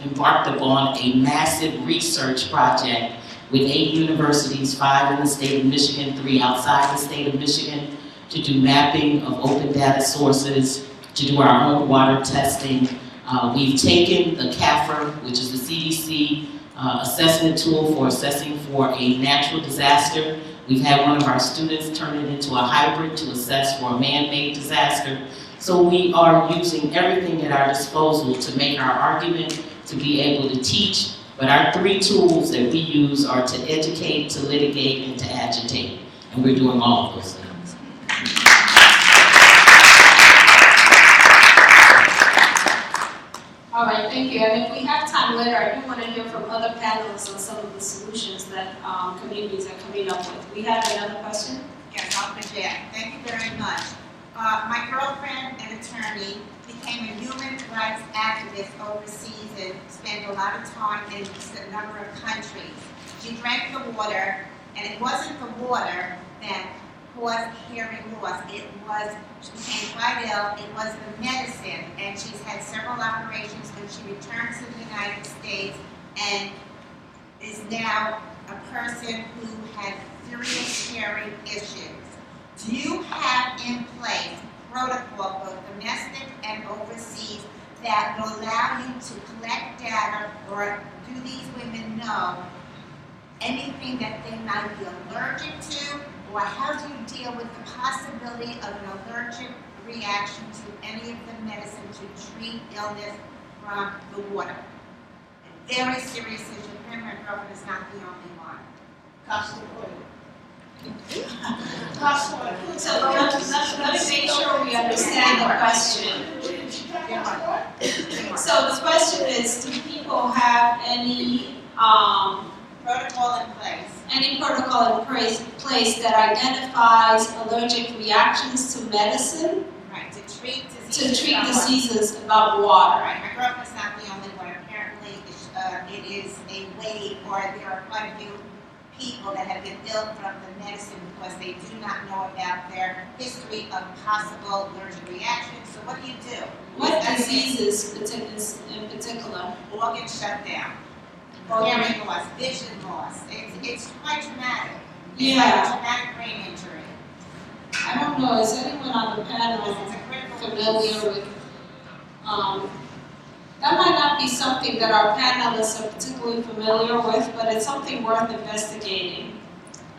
embarked upon a massive research project with 8 universities, 5 in the state of Michigan, 3 outside the state of Michigan, to do mapping of open data sources, to do our own water testing. We've taken the CAFR, which is the CDC assessment tool for assessing for a natural disaster. We've had one of our students turn it into a hybrid to assess for a man-made disaster. So we are using everything at our disposal to make our argument, to be able to teach. But our 3 tools that we use are to educate, to litigate, and to agitate. And we're doing all of those things. All right, thank you. And if we have time later, I do want to hear from other panelists on some of the solutions that communities are coming up with. We have another question? Yes, I'll project. Thank you very much. My girlfriend, an attorney, became a human rights activist overseas and spent a lot of time in a number of countries. She drank the water, and it wasn't the water that caused hearing loss. She became quite ill. It was the medicine, and she's had several operations when she returned to the United States and is now a person who had serious hearing issues. Do you have in place protocol, both domestic and overseas, that will allow you to collect data, or do these women know anything that they might be allergic to, or how do you deal with the possibility of an allergic reaction to any of the medicine to treat illness from the water? A very serious issue. My girlfriend is not the only one. So let's make sure we understand the question. So the question is, do people have any protocol in place? Any protocol in place that identifies allergic reactions to medicine? Right, to treat diseases about water. Right, my girlfriend's not the only one. Apparently, it is a wave, or there are quite a few people that have been ill from the medicine because they do not know about their history of possible allergic reactions. So what do you do? What diseases in particular? Organ shutdown, hearing loss, vision loss. It's quite traumatic. It's like a traumatic brain injury. I don't know, is anyone on the panel familiar with, that might not be something that our panelists are particularly familiar with, but it's something worth investigating.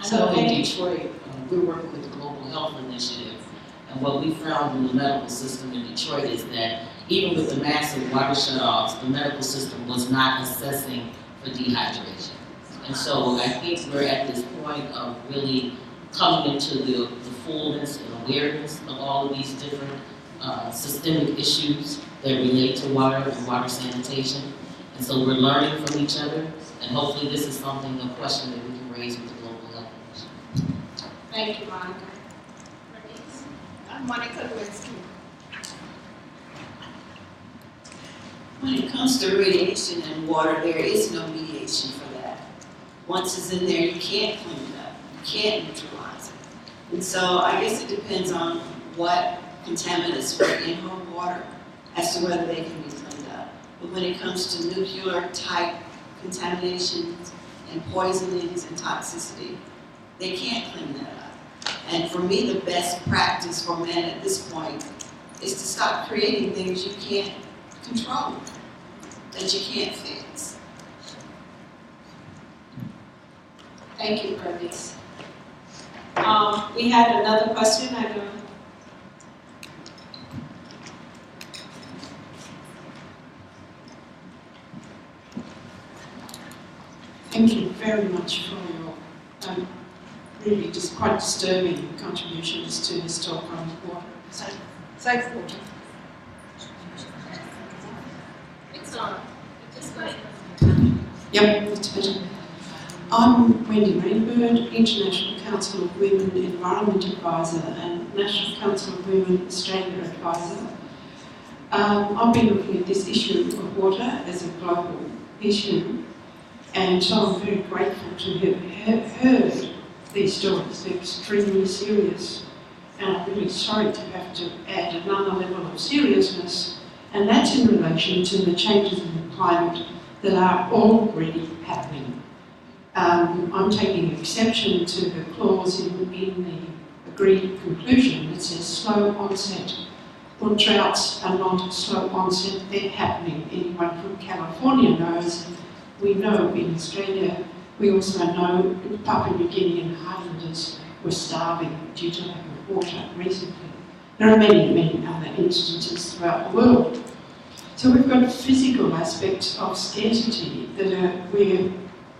So in Detroit, we're working with the Global Health Initiative, and what we found in the medical system in Detroit is that even with the massive water shutoffs, the medical system was not assessing for dehydration. And so I think we're at this point of really coming into the fullness and awareness of all of these different systemic issues that relate to water and water sanitation. And so we're learning from each other, and hopefully this is something, a question that we can raise with the Global Health Initiative. Thank you, Monica. I'm Monica Lewinsky. When it comes to radiation and water, there is no mediation for that. Once it's in there, you can't clean it up. You can't neutralize it. And so I guess it depends on what contaminants are in her water as to whether they can be cleaned up. But when it comes to nuclear type contaminations and poisonings and toxicity, They can't clean that up. And for me, the best practice for men at this point is to stop creating things you can't control, that you can't fix. Thank you, Bernice. We had another question. I don't. Thank you very much for your really just quite disturbing contributions to this talk on water. Safe water. It's on. Just go ahead. Yep, that's better. I'm Wendy Rainbird, International Council of Women Environment Advisor and National Council of Women Australia Advisor. I've been looking at this issue of water as a global issue, and so I'm very grateful to have heard these stories. They're extremely serious, and I'm really sorry to have to add another level of seriousness, and that's in relation to the changes in the climate that are already happening. I'm taking exception to the clause in the agreed conclusion that says slow onset. Well, droughts are not slow onset, they're happening. Anyone from California knows. We know in Australia, we also know in Papua New Guinea and Highlanders were starving due to lack of water recently. There are many, many other instances throughout the world. So we've got physical aspects of scarcity that we're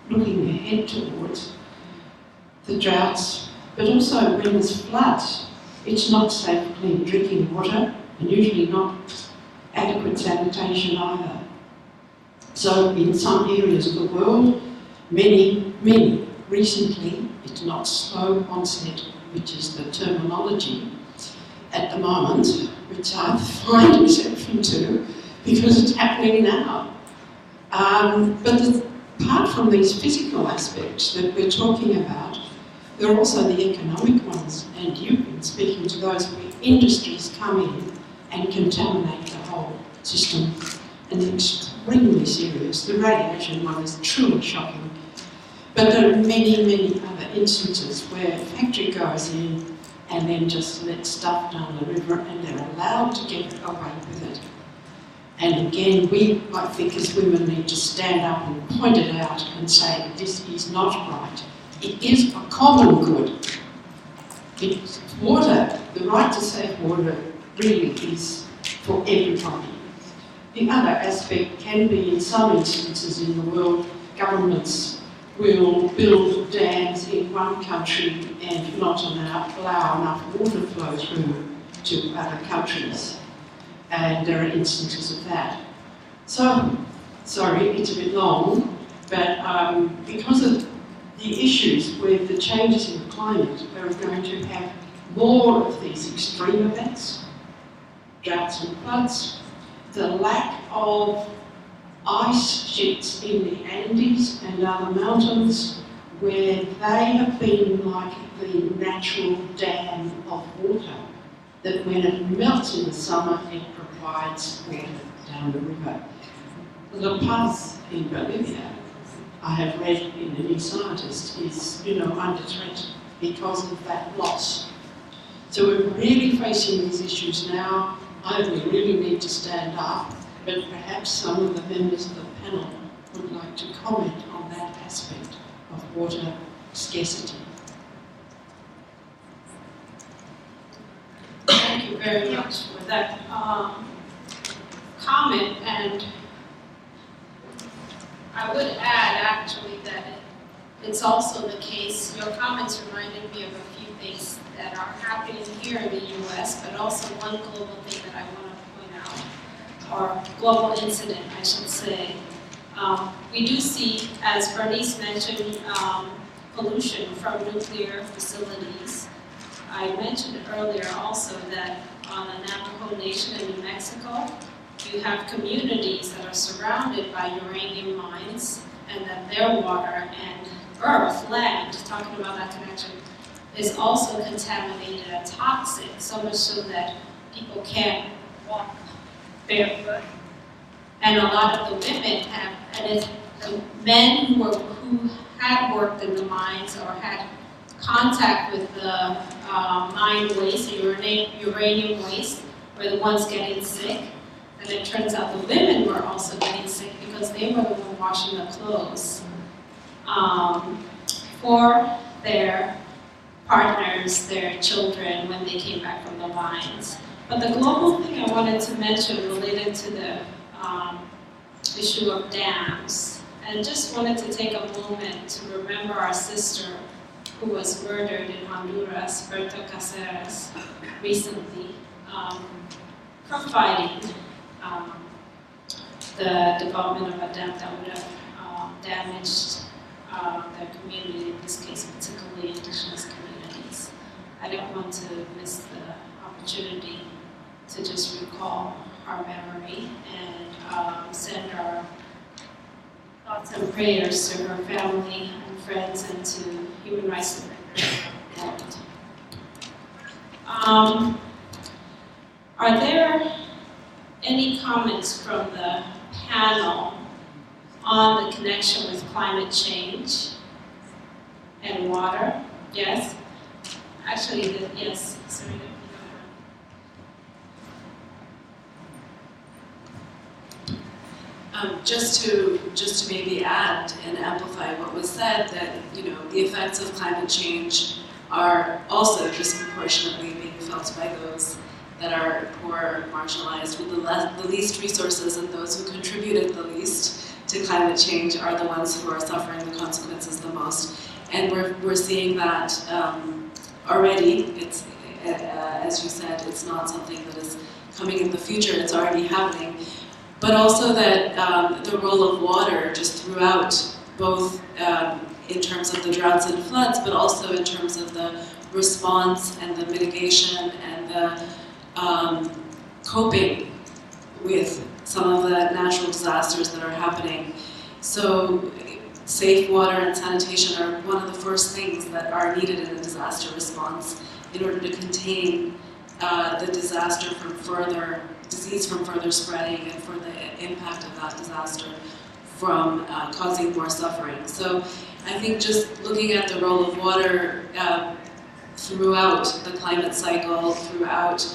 looking ahead towards, the droughts, but also when there's floods, it's not safe clean drinking water, and usually not adequate sanitation either. So in some areas of the world, many recently, it's not slow onset, which is the terminology at the moment, which I find exception to, because it's happening now. But apart from these physical aspects that we're talking about, there are also the economic ones, and you've been speaking to those where industries come in and contaminate the whole system, and they're extremely serious. The radiation one is truly shocking. But there are many, many other instances where a factory goes in and then just lets stuff down the river and they're allowed to get away with it. And again, we, I think, as women need to stand up and point it out and say this is not right. It is a common good. It's water, the right to safe water really is for everybody. The other aspect can be, in some instances in the world, governments will build dams in one country and not allow enough water flow through to other countries. And there are instances of that. So, sorry, it's a bit long, but because of the issues with the changes in the climate, we're going to have more of these extreme events, droughts and floods, the lack of ice sheets in the Andes and other mountains where they have been like the natural dam of water, that when it melts in the summer, it provides water down the river. La Paz in Bolivia, I have read in The New Scientist, is under threat because of that loss. So we're really facing these issues now. We really need to stand up, but perhaps some of the members of the panel would like to comment on that aspect of water scarcity. Thank you very much for that comment, and I would add actually that it's also the case, your comments reminded me of a few things that are happening here in the US, but also one global thing that I want to point out, or global incident I should say. We do see, as Bernice mentioned, pollution from nuclear facilities. I mentioned earlier also that on the Navajo Nation in New Mexico, you have communities that are surrounded by uranium mines, and that their water and earth, land, talking about that connection, is also contaminated and toxic, so much so that people can't walk barefoot. And a lot of the women have, and it's the men who had worked in the mines or had contact with the mine waste, uranium waste, were the ones getting sick. And it turns out the women were also getting sick because they were the ones washing the clothes for their partners, their children, when they came back from the mines. But the global thing I wanted to mention related to the issue of dams, and just wanted to take a moment to remember our sister who was murdered in Honduras, Berta Cáceres, recently, from fighting the development of a dam that would have damaged their community, in this case particularly indigenous communities. I don't want to miss the opportunity to just recall her memory and send our thoughts and prayers to her family and friends and to human rights defenders. Are there any comments from the panel on the connection with climate change and water? Yes? Actually, yes, Serena. Just to maybe add and amplify what was said, that the effects of climate change are also disproportionately being felt by those that are poor, marginalized, with the least resources, and those who contributed the least to climate change are the ones who are suffering the consequences the most. And we're seeing that already. It's as you said, it's not something that is coming in the future. It's already happening. But also that the role of water just throughout, both in terms of the droughts and floods, but also in terms of the response and the mitigation and the coping with some of the natural disasters that are happening. So safe water and sanitation are one of the first things that are needed in a disaster response in order to contain the disaster from disease from further spreading, and for the impact of that disaster from causing more suffering. So I think just looking at the role of water throughout the climate cycle, throughout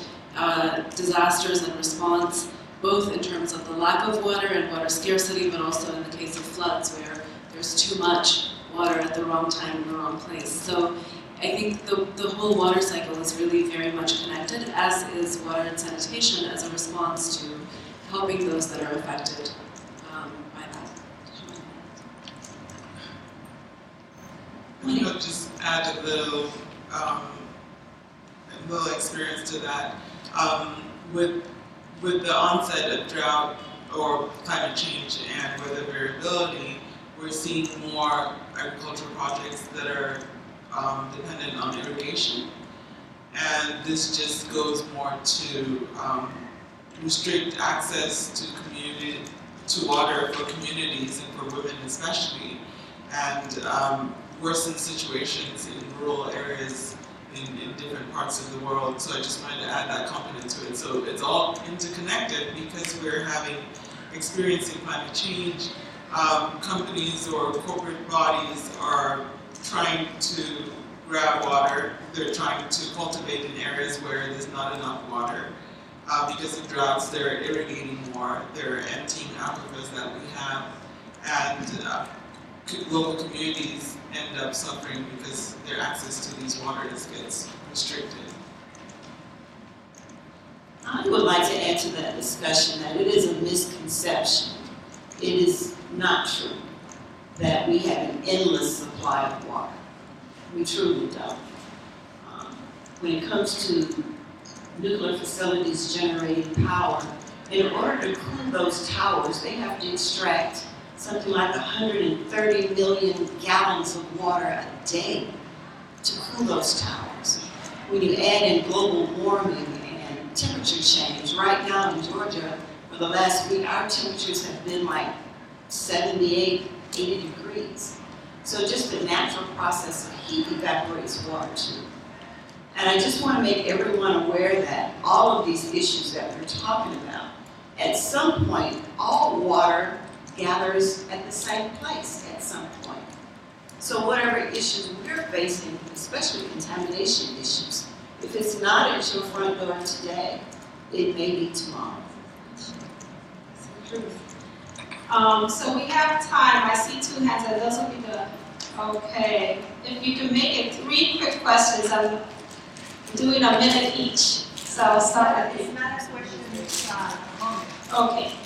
disasters and response, both in terms of the lack of water and water scarcity, but also in the case of floods where there's too much water at the wrong time in the wrong place. So I think the whole water cycle is really very much connected, as is water and sanitation, as a response to helping those that are affected by that. I'm going to just add a little experience to that. With the onset of drought or climate change and weather variability, we're seeing more agricultural projects that are dependent on irrigation, and this just goes more to restrict access to water for communities and for women especially, and worsen situations in rural areas in different parts of the world. So I just wanted to add that component to it. So it's all interconnected because we're experiencing climate change. Companies or corporate bodies are trying to grab water. They're trying to cultivate in areas where there's not enough water. Because of droughts, they're irrigating more. They're emptying aquifers that we have. And local communities end up suffering because their access to these waters gets restricted. I would like to add to that discussion that it is a misconception. It is not true that we have an endless supply of water. We truly don't. When it comes to nuclear facilities generating power, in order to cool those towers, they have to extract something like 130 million gallons of water a day to cool those towers. When you add in global warming and temperature change, right now in Georgia, for the last week, our temperatures have been like 78, 80 degrees. So just the natural process of heat evaporates water too. And I just want to make everyone aware that all of these issues that we're talking about, at some point, all water gathers at the same place at some point. So whatever issues we're facing, especially contamination issues, if it's not at your front door today, it may be tomorrow. So we have time. I see 2 hands, and those will be the, okay. If you can make it 3 quick questions, I'm doing a minute each. So I'll start with you. It's not a question, it's a comment. Okay.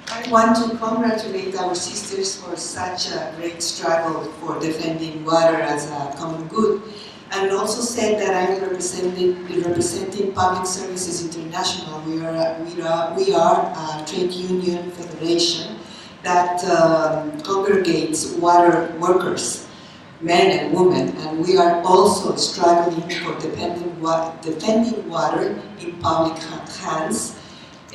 I want to congratulate our sisters for such a great struggle for defending water as a common good, and also said that I'm representing Public Services International. We are a trade union federation that congregates water workers, men and women, and we are also struggling for defending water in public hands.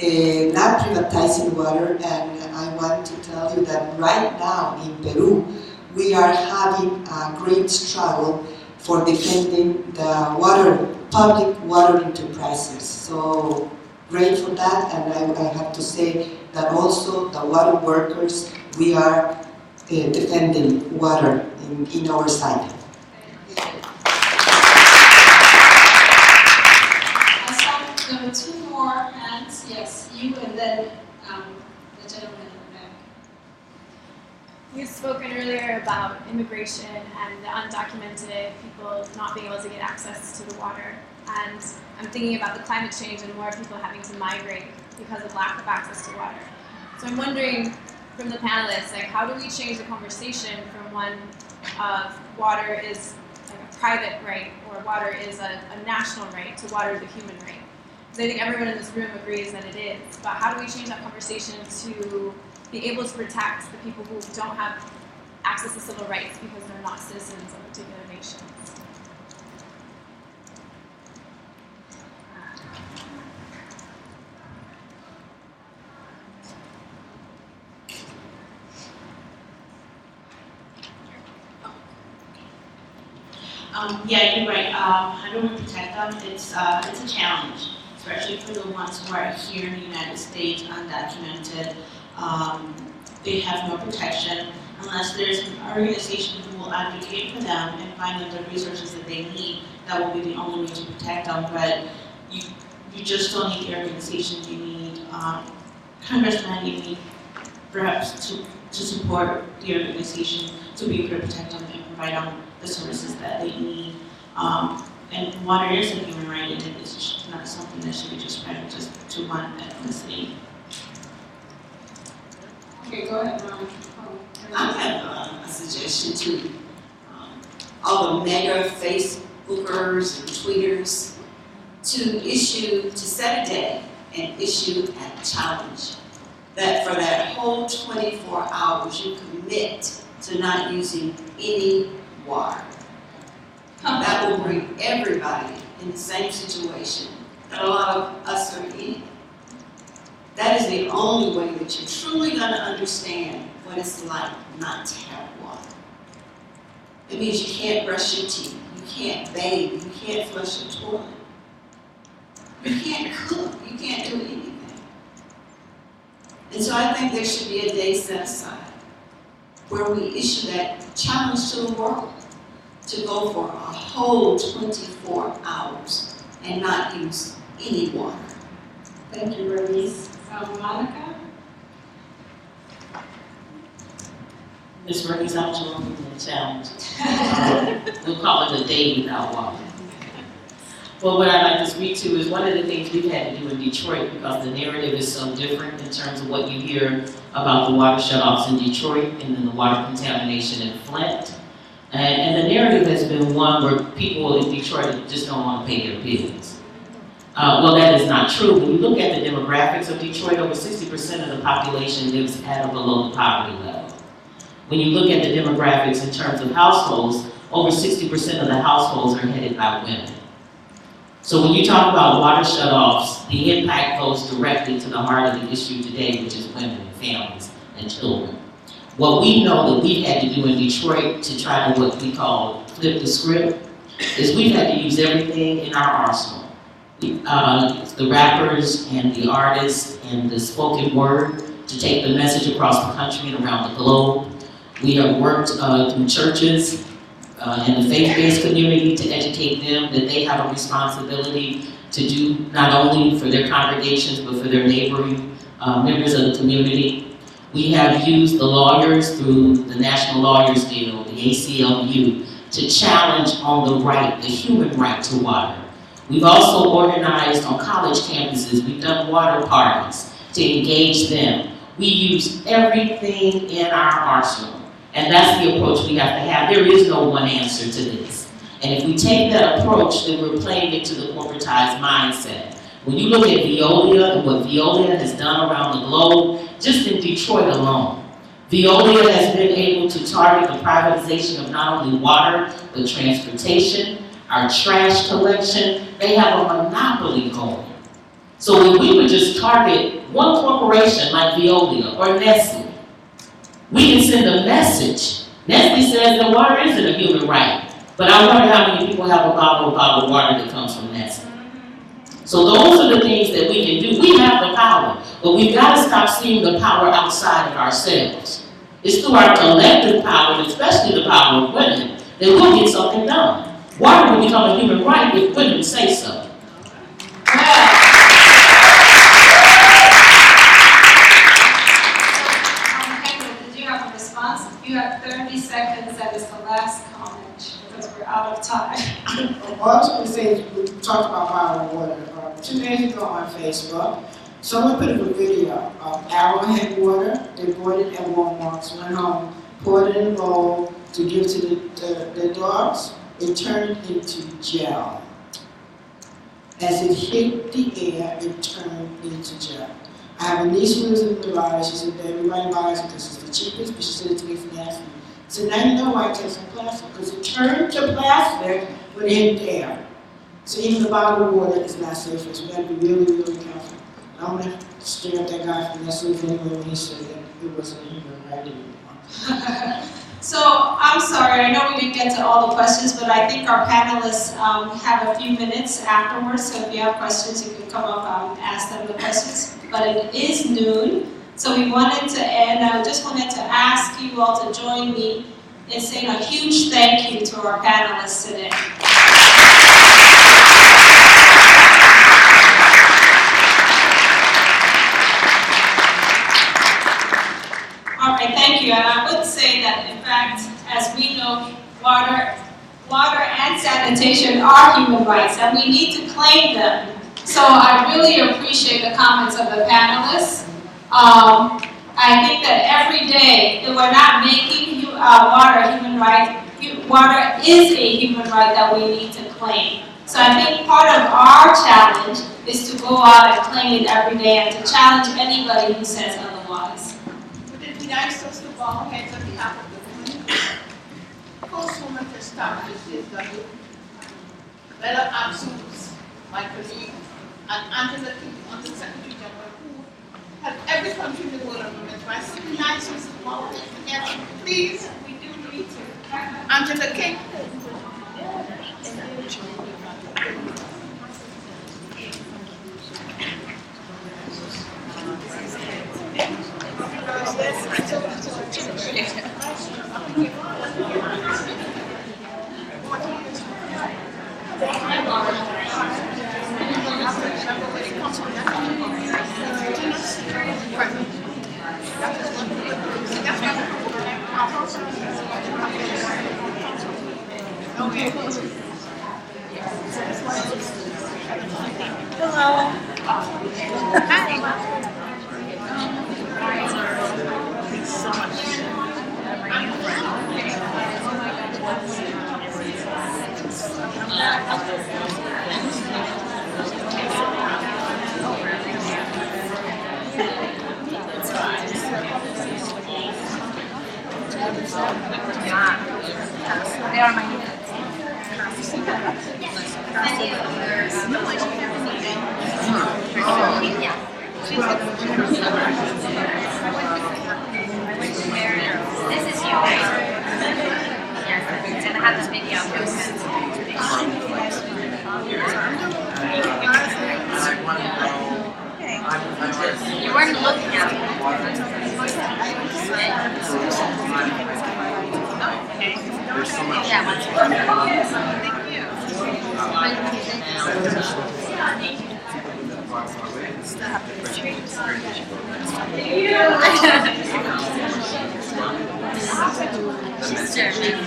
Not privatizing water, and I want to tell you that right now in Peru, we are having a great struggle for defending the public water enterprises. So great for that, and I have to say that also the water workers, we are defending water in our side. There were 2 more hands. Yes, you and then the gentleman in the back. You've spoken earlier about immigration and the undocumented people not being able to get access to the water. And I'm thinking about the climate change and more people having to migrate because of lack of access to water. So I'm wondering from the panelists, like, how do we change the conversation from one of water is like a private right or water is a national right to water is a human right? Because I think everyone in this room agrees that it is, but how do we change that conversation to be able to protect the people who don't have access to civil rights because they're not citizens of particular nations? Yeah, you're right. How do we protect them? It's a challenge, especially for the ones who are here in the United States, undocumented. They have no protection unless there's an organization who will advocate for them and find them the resources that they need. That will be the only way to protect them. But you just don't need the organization. You need congressmen. You need perhaps to support the organization to be able to protect them and provide them the services that they need. And water is a human right, and it's just not something that should be just spread just to one ethnicity. Okay, go ahead, Ron. I have a suggestion to all the mega Facebookers and tweeters to set a day and issue a challenge that for that whole 24 hours you commit to not using any water. That will bring everybody in the same situation that a lot of us are in. That is the only way that you're truly going to understand what it's like not to have water. It means you can't brush your teeth, you can't bathe, you can't flush your toilet, you can't cook, you can't do anything. And so I think there should be a day set aside where we issue that challenge to the world to go for a whole 24 hours and not use any water. Thank you, Bernice. Monica? Ms. Bernice, I'm joining the challenge. We'll call it a day without water. Well, what I'd like to speak to is one of the things we've had to do in Detroit, because the narrative is so different in terms of what you hear about the water shutoffs in Detroit and then the water contamination in Flint. And the narrative has been one where people in Detroit just don't want to pay their bills. Well, that is not true. When you look at the demographics of Detroit, over 60% of the population lives at or below the poverty level. When you look at the demographics in terms of households, over 60% of the households are headed by women. So when you talk about water shutoffs, the impact goes directly to the heart of the issue today, which is women, families, and children. What we know that we've had to do in Detroit to try to what we call flip the script is we've had to use everything in our arsenal. the rappers and the artists and the spoken word to take the message across the country and around the globe. We have worked through churches and the faith-based community to educate them that they have a responsibility to do not only for their congregations but for their neighboring members of the community. We have used the lawyers through the National Lawyers Guild, the ACLU, to challenge on the right, the human right to water. We've also organized on college campuses, we've done water parties to engage them. We use everything in our arsenal, and that's the approach we have to have. There is no one answer to this. And if we take that approach, then we're playing into the corporatized mindset. When you look at Veolia and what Veolia has done around the globe, just in Detroit alone, Veolia has been able to target the privatization of not only water, but transportation, our trash collection. They have a monopoly going. So if we would just target one corporation like Veolia or Nestle, we can send a message. Nestle says that water isn't a human right, but I wonder how many people have a bottle of bottled water that comes from Nestle. So those are the things that we can do. We have the power, but we've got to stop seeing the power outside of ourselves. It's through our collective power, and especially the power of women, that we'll get something done. Water will become a human right if women say so. Did you have a response? You have 30 seconds, that is the last comment, because we're out of time. All I was going to say is we talked about power and water. 2 days ago on Facebook, someone put up a video of Arrowhead water. They bought it at Walmart, went home, poured it in a bowl to give to the dogs. It turned into gel. As it hit the air, it turned into gel. I have a niece who lives in Nevada. She said that everybody buys it because it's the cheapest, but she said it tastes nasty. So now you know why it tastes like plastic, because it turned to plastic when it hit the air. So even the bottled water is not safe for us. We got to be really, really careful. I don't want to stare at that guy from Nestle anyway when he said that it wasn't a human right anymore. So I'm sorry, I know we didn't get to all the questions, but I think our panelists have a few minutes afterwards, so if you have questions, you can come up and ask them the questions. But it is noon, so we wanted to end. I just wanted to ask you all to join me in saying a huge thank you to our panelists today. All right, thank you. And I would say that, in fact, as we know, water and sanitation are human rights, and we need to claim them. So I really appreciate the comments of the panelists. I think that every day that we're not making water a human right, water is a human right that we need to claim. So I think part of our challenge is to go out and claim it every day and to challenge anybody who says otherwise. Would it be nice just to bow our heads on behalf of the women? Postwoman to start this CSW, Bella Absus, my colleague, and Angela King, Under Secretary General, who have every country in the world on women's rights. It would be nice just to bow our heads together. Please, we do need to. Angela King. Hello. They are my units. This is you, right? Yes, and I have this video. Thank you.